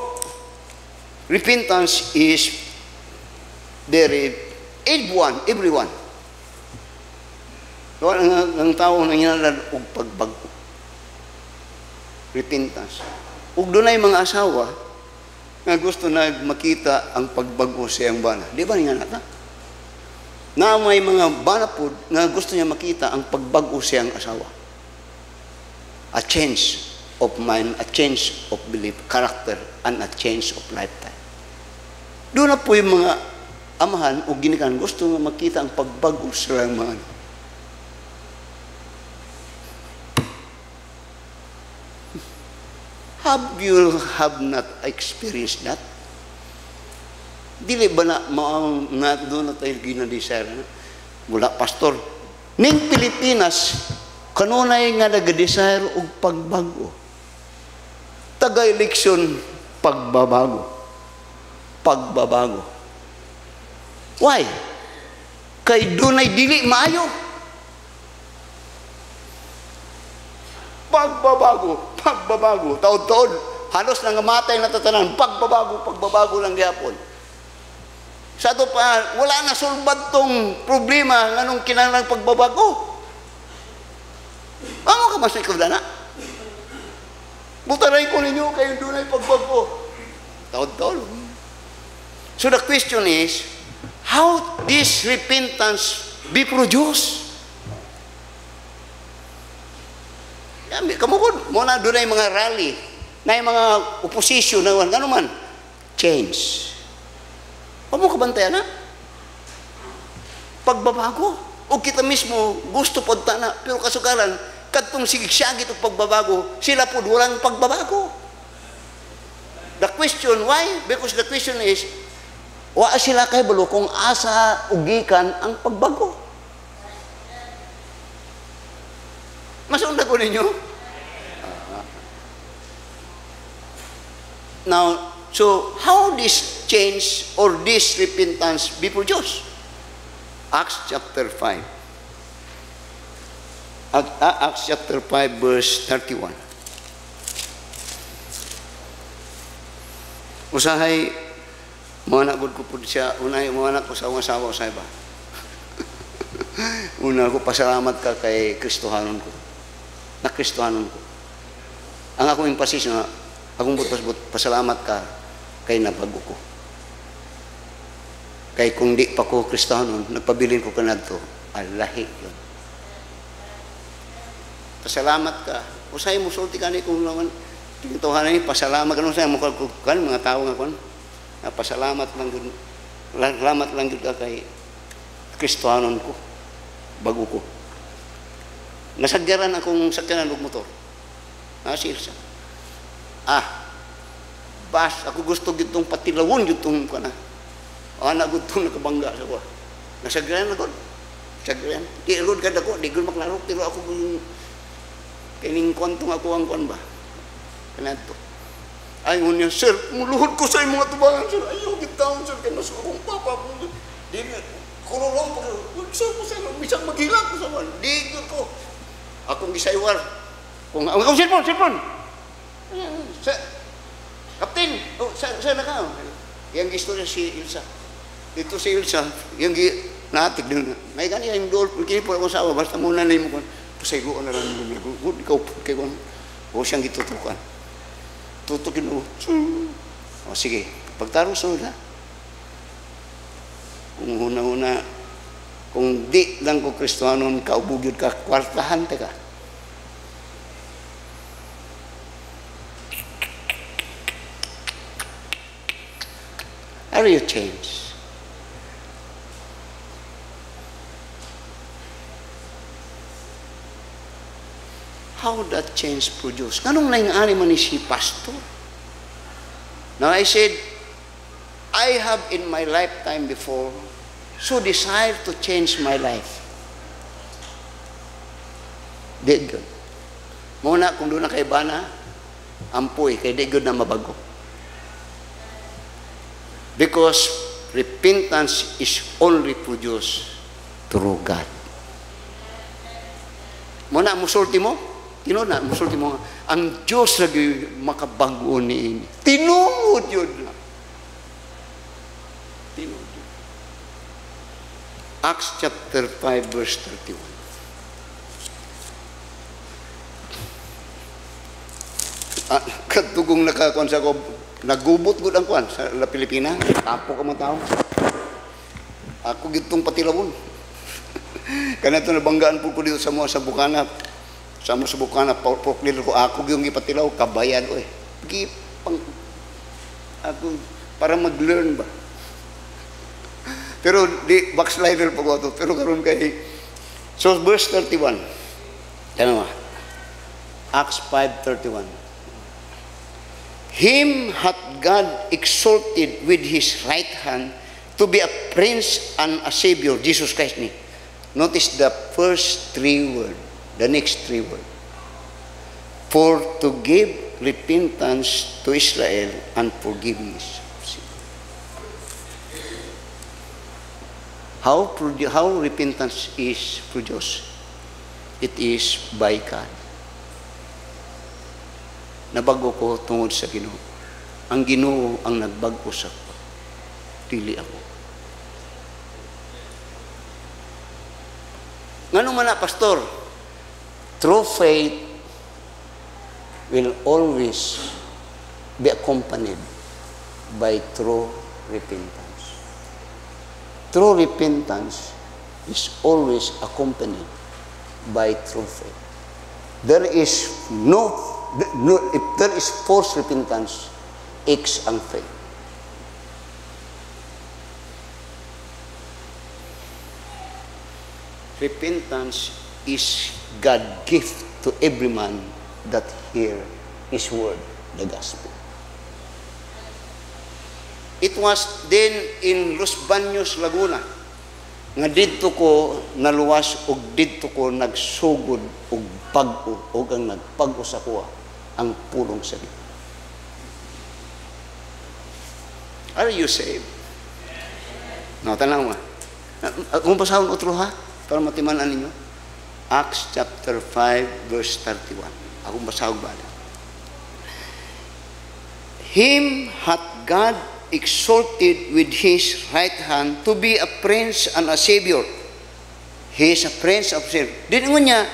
repentance is very, everyone. So, ang tao na hinalan og pagbago. Repentance. Ug dunay mga asawa nga gusto na makita ang pagbago sa iyang bana. Di ba nga nata? Na may mga bana po nga gusto niya makita ang pagbago sa iyang asawa. A change of mind, a change of belief, character, and a change of lifetime. Doon na po yung mga amahan o ginikanan gusto nga makita ang pagbago sa iyang mga Have not experienced that? Dili ba na doon na tayo ginadesire na? Mula, pastor, ning Pilipinas, kanunay nga nag-desire og pagbago. Taga-eleksyon, pagbabago. Pagbabago. Why? Kay dunay dili maayo. Pagbabago. Taod-taod, halos nang matay na tatanan, pagbabago lang gihapon. Sa ito pa, wala na sulbad tong problema ng anong kinahanglang pagbabago. Ano ka mas ikaw na? Butaray ko ninyo kayo doon ay pagbago. Taod-taod. So the question is, how this repentance be produced? Kamu ko, muna doon ay mga rally, na yung mga opposition, na ano man, change. Huwag mo kabantayan na? Pagbabago. O kita mismo, gusto po na, pero kasukaran, katong sigsagit o pagbabago, sila po walang pagbabago. The question, why? Because the question is, wa sila kay balo kung asa ugikan ang pagbago. Masunda ko ninyo? Now, so how this change or this repentance be produced? Acts chapter 5. Acts chapter 5 verse 31. Usahay, mga nagod ko po siya, unay mga anak ko sa asawa sa iba. Una ko, pasalamat ka kay Kristohanon ko. Na Kristohanon ko. Ang akong emphasis na, akong pasalamat ka kay nabago ko. Kay kung di pa ko Kristohanon, nagpabilin ko ka na ito, alahi yun. Pasalamat ka. Usay mo sulti ka ni kung naman, tinituhan na pasalamat ka nung sa'yo, mga tao nga kon, pasalamat lang yun, salamat lang yun ka kay Kristohanon ko, bago ko. Nasagyaran akong sakyanan ng motor. Nasirsa. Bas, ako gusto gitong patilawon gitong ka na. Anak gutong nakabangga sa ko. Nasagyaran ako. Sagyaran. Di road kada ko, di gud maklarok, pero ako yung kining kontong ako ang kon ba. Kanadto. Ay unya, sir, muluhod ko sa mga tubangan, sir. Ayaw gitawon, sir, kay nasa akong papa mo. Di kululong pa. Sir, bisang maghilak ko sa man. Di ko. Akong gisaywar. Kung ang cellphone. Kapten, saan na ka? Yang istorya si Ilsa. Ito si Ilsa, yung natik din. May ganyan yung dool, kini po ako sa awa, basta muna na yung pasaygoan na lang yung ikaw kay kung o siyang gitutukan. Tutukin mo. O sige, pagtarong sunod ha. Kung una-una, kung di lang ko Kristohanon, kaubugyod ka, kwartahan ka. Are you changed? How that change produced? Kanong naing-ani man ni si pastor? Now I said, I have in my lifetime before so desire to change my life. Di gyud. Muna kung doon na kay bana, ampuy kay di gyud na mabago. Because repentance is only produced through God. Muna musulti mo, tinuna musulti mo, ang Diyos lagi makabago ni ini. Tinuod yun na. Tinuod yun. Acts chapter 5 verse 31. Katugong nakakuan sa ko, nagubot gud ang kuan sa La Pilipina, tapo ka man tao. Ako gitong patilawon. Kanito nabanggaan po ko dito sa mga sa Bukana. Sa mga sa Bukana, porklil ko ako yung ipatilaw, kabayan ko eh. Ako, para mag-learn ba? Pero di backslider po ko ito. Pero karon kay, so verse 31. Ano ba? Acts 5:31. Him hath God exalted with His right hand to be a prince and a savior, Jesus Christ ni. Notice the first three words, the next three words. For to give repentance to Israel and forgiveness of sin. How repentance is produced? It is by God. Nabago ko tungod sa Ginoo. Ang Ginoo ang nagbago sa ko. Dili ako. Ngano man na, pastor? True faith will always be accompanied by true repentance. True repentance is always accompanied by true faith. There is if there is false repentance, X ang faith. Repentance is God's gift to every man that hear His word, the gospel. It was then in Los Baños, Laguna, nga didto ko naluwas og didto ko nagsugod og pag-o og ang nagpag-o sa kuha ang pulong sa Ginoo. Are you saved? No, tanaw mo. Kung pasahon otro ha, para matimanan ninyo. Acts chapter 5 verse 31. Akong basahog ba? Him hath God exalted with His right hand to be a prince and a savior. He is a prince of savior. Din mo niya,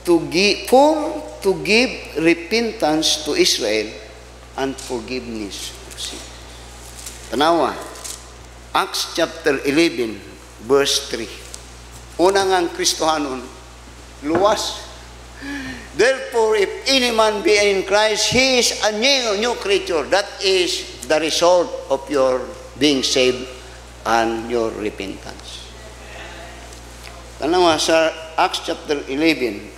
to give repentance to Israel and forgiveness of sin. Tanawa, Acts chapter 11 verse 3. Una ngang Kristohanon, luwas. Therefore, if any man be in Christ, he is a new creature. That is the result of your being saved and your repentance. Tanawa sa Acts chapter 11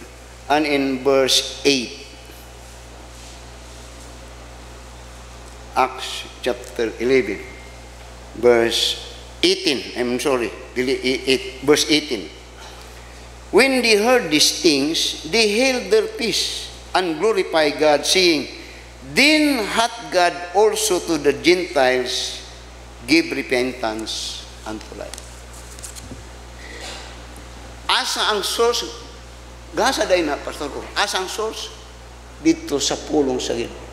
and in verse 8. Acts chapter 11 verse 18. I'm sorry, verse 18. When they heard these things, they held their peace and glorified God, saying, Then hath God also to the Gentiles give repentance unto life. Asa ang source? Gasa day na, pastor ko. Asa ang source? Dito sa pulong sa Ginoo.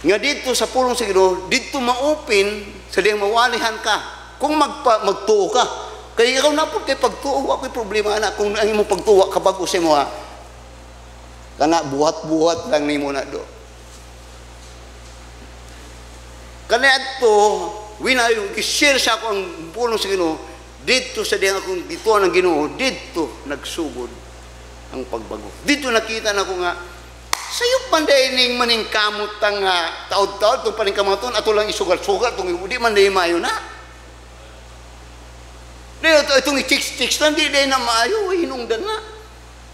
Nga dito sa pulong sa Ginoo, dito ma-open sa diyang mawalihan ka. Kung magtuo ka, kaya ikaw na po kay pagtuo, ako'y problema na. Kung ang imong pagtuwa, kabago sa mo ha, kana buhat-buhat lang ni mo na do. Kana ito, winayo, share sa ako ang pulong sa Ginoo, dito sa diyang akong dito ang Ginoo, dito nagsugod ang pagbago. Dito nakita na ko nga, sayop man dahil ning maning kamot ang taod-taod, itong paning kamaton, ato lang isugal-sugal, di man dahil maayo na. Itong i-chicks lang, di dahil na maayo, hinungdan na.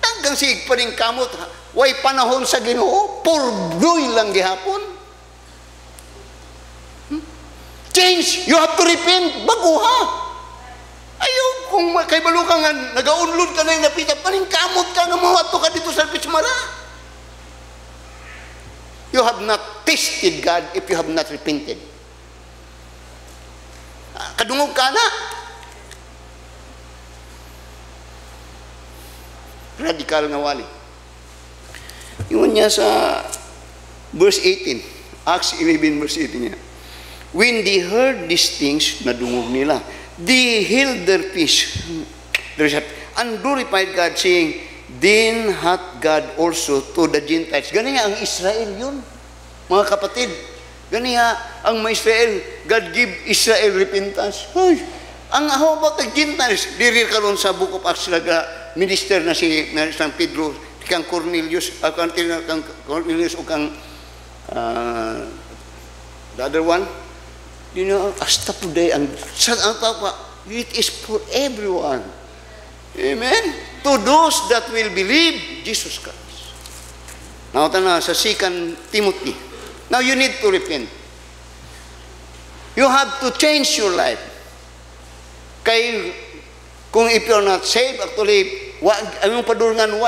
Tanggang siig paning kamot, way panahon sa Ginoo, purdoy lang gihapon. Change, you have to repent, bago ha. Ayaw ko kung kay balukan nga, nagaunlod ka na yung napita, paningkamot ka nga mawato ka dito sa Pismara. You have not tasted God if you have not repented. Kadungog ka na. Radikal nga wali. Yun niya sa verse 18. Acts 11 verse 18 niya. When they heard these things, nadungog nila. They held their peace. And glorified God, saying, then hath God also to the Gentiles. Ganyan ang Israel yun, mga kapatid. Ganyan ang mga Israel. God give Israel repentance. Ay, ang how about the Gentiles? Diri karon sa Book of Acts minister na si San Pedro, kang Cornelius, kang Cornelius o kang the other one. You know, hasta today, ang tapa, it is for everyone. Amen? To those that will believe Jesus Christ. Now, na sa 2 Timothy. Now, you need to repent. You have to change your life. Kay, kung if you're not saved, actually, ang padulngan,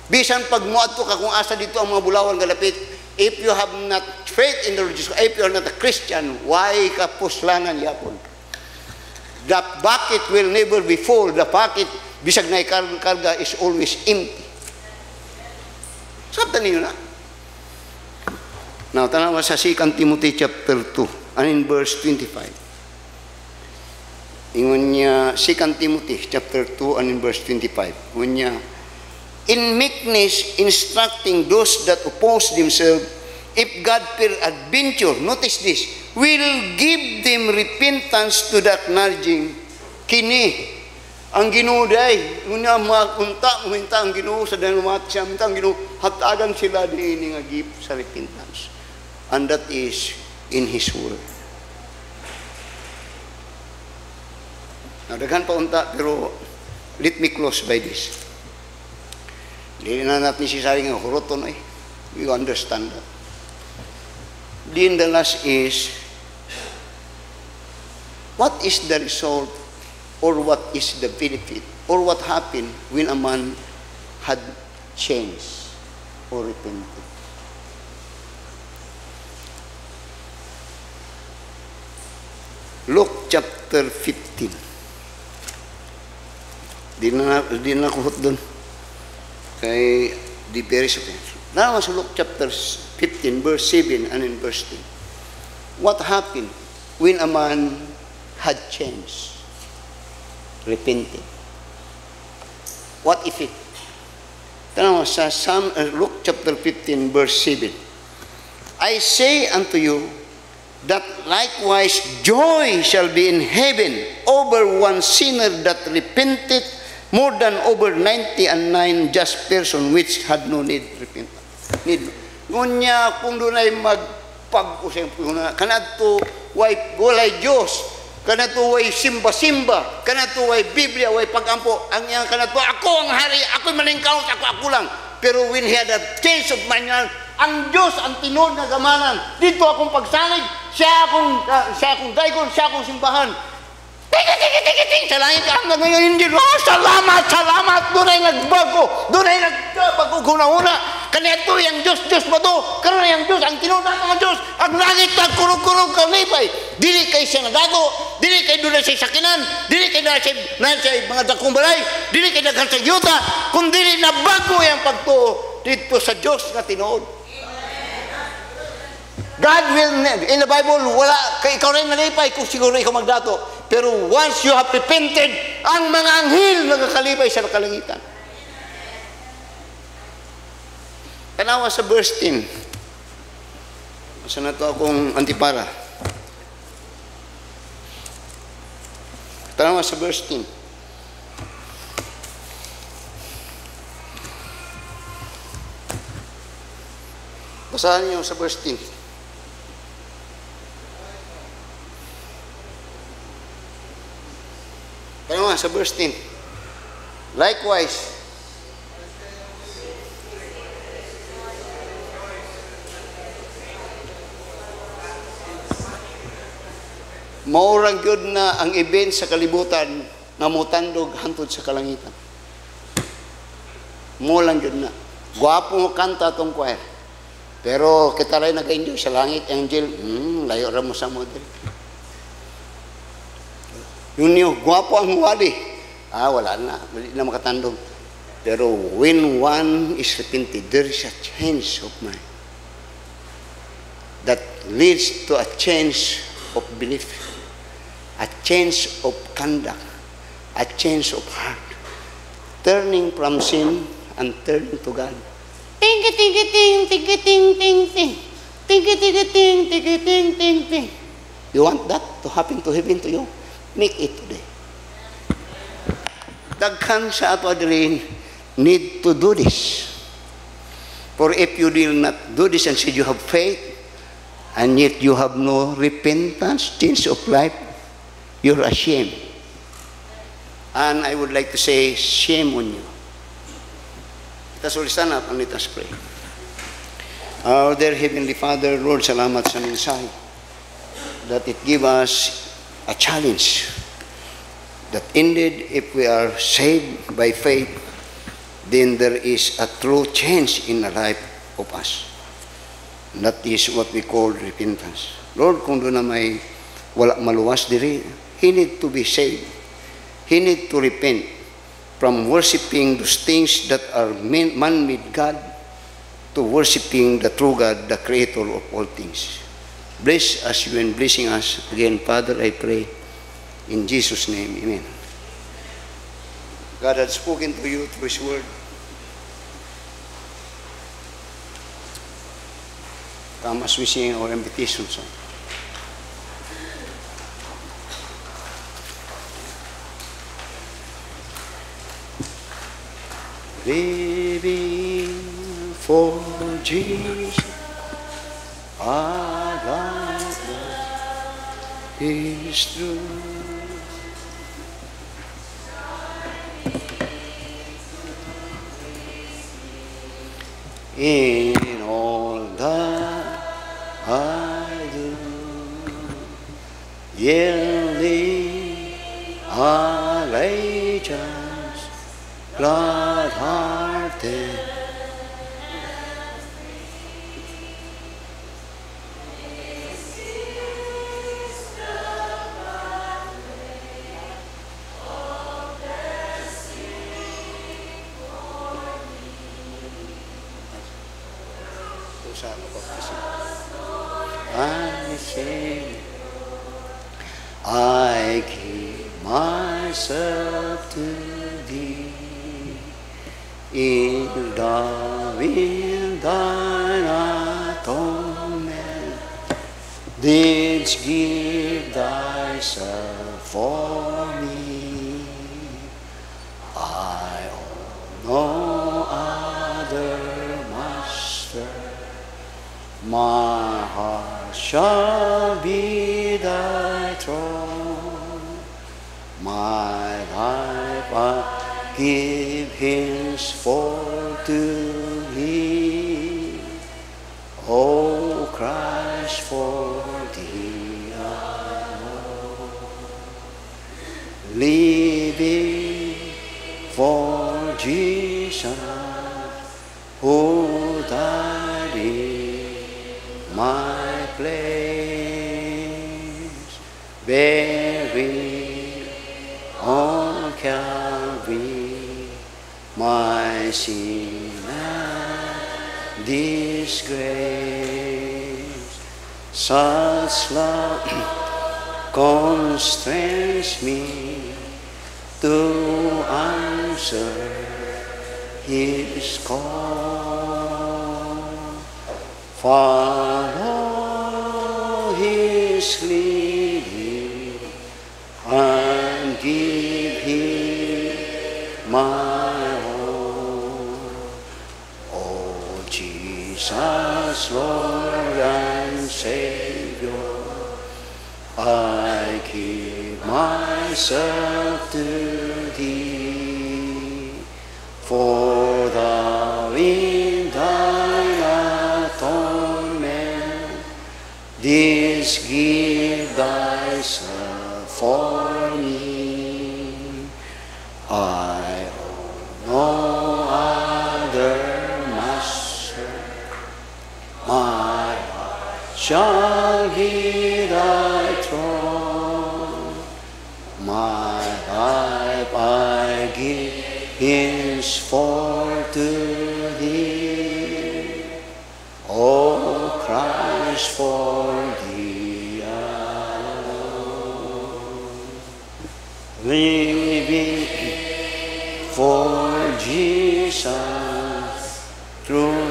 bisan pag muadto ka kung asa dito ang mga bulawan galapit, if you have not faith in the Lord Jesus, if you are not a Christian, why ka puslangan yapon? The bucket will never be full. The bucket, bisag na karga, is always empty. Sabta ninyo na. Now, tanawa sa 2 Timothy chapter 2, and in verse 25. Ingon niya, 2 Timothy chapter 2, and in verse 25. Ingon niya, in meekness instructing those that oppose themselves, if God peradventure, notice this, will give them repentance to the acknowledging kini ang Ginoo day una makunta uminta ang Ginoo sa dalumat siya minta ang Ginoo hatagan sila dinhi nga give sa repentance, and that is in His word. Daghan pa unta, pero let me close by this. Hindi na natin sisabi nga huroton eh. We understand that. Then the last is, what is the result or what is the benefit or what happened when a man had changed or repented? Luke chapter 15. Di na kuhot doon. Kay di very substantial. Now sa Luke chapter 15, verse 7 and in verse 10. What happened when a man had changed, repented? What effect? Tanaw sa Luke chapter 15, verse 7. I say unto you that likewise joy shall be in heaven over one sinner that repenteth, more than over 99 just person which had no need repentance. Need. Ngunya kung dunay magpag-usay kanadto walay Dios, kanadto way simba-simba, kanadto way Biblia, way pagampo, ang iyang kanadto ako ang hari, ako maningkaw, ako lang. Pero when he had a change of mind, ang Diyos ang tinod na gamanan. Dito akong pagsalig, siya akong daygon, siya akong simbahan. Sa langit ka hanggang ngayon hindi. Oh, salamat, salamat. Doon ay nagbago. Doon ay nagbago kuna-una. Kanito yung Diyos ba to? Karoon yung Diyos, ang tinuna ng mga Diyos. Ang langit na kurong-kurong kalipay. Dili kay siya nadago. Dili kay doon siya sakinan. Dili kay doon siya mga dakong balay. Dili kay daghang sa yuta. Kung dili na bago yung pagtuo dito sa Diyos na tinuod. God will, in the Bible, wala, ikaw rin nalipay kung siguro ikaw magdato. Pero once you have repented, ang mga anghel nagkakalipay sa kalangitan. Tanawa sa verse 10. Masa na to akong antipara. Tanawa sa verse 10. Basahan niyo sa verse 10. Tanawa sa verse 10. Likewise, maurang gyud na ang event sa kalibutan nga mutandog hantod sa kalangitan. Mo lang gyud na. Gwapo mo kanta tong choir. Pero kita rin nag-enjoy sa langit, angel, layo ra mo sa model. Yun, gwapo ang wali. Wala na. Wala na makatandog. Pero when one is repented, there is a change of mind that leads to a change of belief, a change of conduct, a change of heart, turning from sin and turning to God. Ting ting ting ting ting ting ting ting ting ting ting ting ting. You want that to happen to heaven to you? Make it today. Daghan sa ato adrin need to do this. For if you will not do this and say you have faith, and yet you have no repentance, change of life, you're ashamed. And I would like to say, shame on you. Let us all stand up and let us pray. Our dear Heavenly Father, Lord, salamat sa mensahe that it give us a challenge that indeed if we are saved by faith, then there is a true change in the life of us. That is what we call repentance. Lord, kung doon na may wala maluwas diri, he need to be saved. He need to repent from worshiping those things that are man-made God to worshiping the true God, the creator of all things. Bless us you and blessing us. Again, Father, I pray in Jesus' name, amen. God had spoken to you through His word. Come as we sing our invitation song. Living for Jesus, our life is true. In all that I do, yielding allegiance, glad-hearted, I say, I give myself to Thee, in loving Thine atonement, didst give Thyself for me. I owe no other master, my heart shall be Thy throne, my life I give henceforth to Thee, O Christ, for Thee alone. Living for Jesus, who died in my place, buried on Calvary, my sin and disgrace. Such love constrains me to answer His call. Follow His leading and give Him my all. Oh Jesus, Lord and Savior, I give myself to Thee, for Thou in Thine atonement didst give Thyself for me. I own no other master. My heart shall be thy throne. My life I give henceforth to thee. O Christ, for thee alone. Living for Jesus through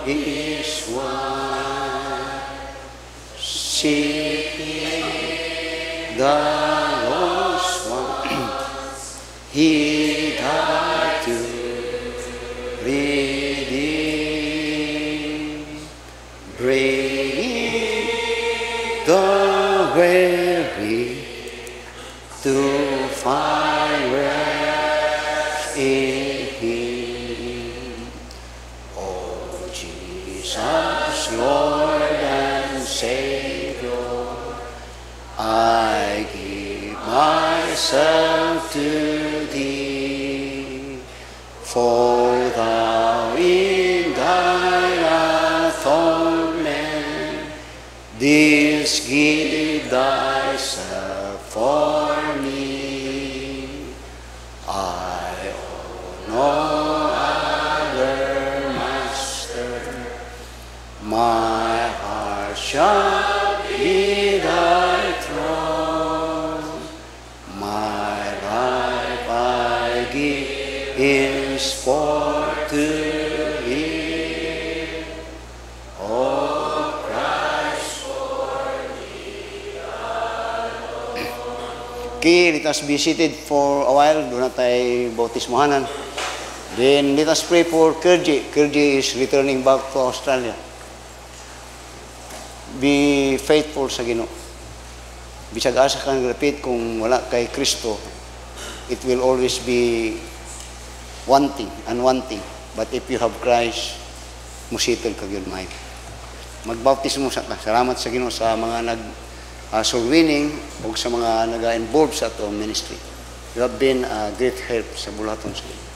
is one, seeking the lost one. He died to redeem, bringing the weary to find rest in Him. Oh, Jesus, Lord and Savior, I give myself to Thee, for Thou in Thine atonement didst give Thyself for me. I owe no other master. My heart shall be Thy throne. My life I give henceforth to Thee. Oh Christ, for Thee alone. Okay, let us be seated for a while. Do not tayo bautismohanan. Then let us pray for Kerji. Kerji is returning back to Australia. Be faithful sa Ginoo. Bisag asa kang repeat kung wala kay Kristo, it will always be wanting and wanting. But if you have Christ, musitol ka gyud may. Magbaptismo sa ta. Salamat sa Ginoo sa mga soul winning ug sa mga naga-involved sa atong ministry. You have been a great help sa bulaton sa Ginoo.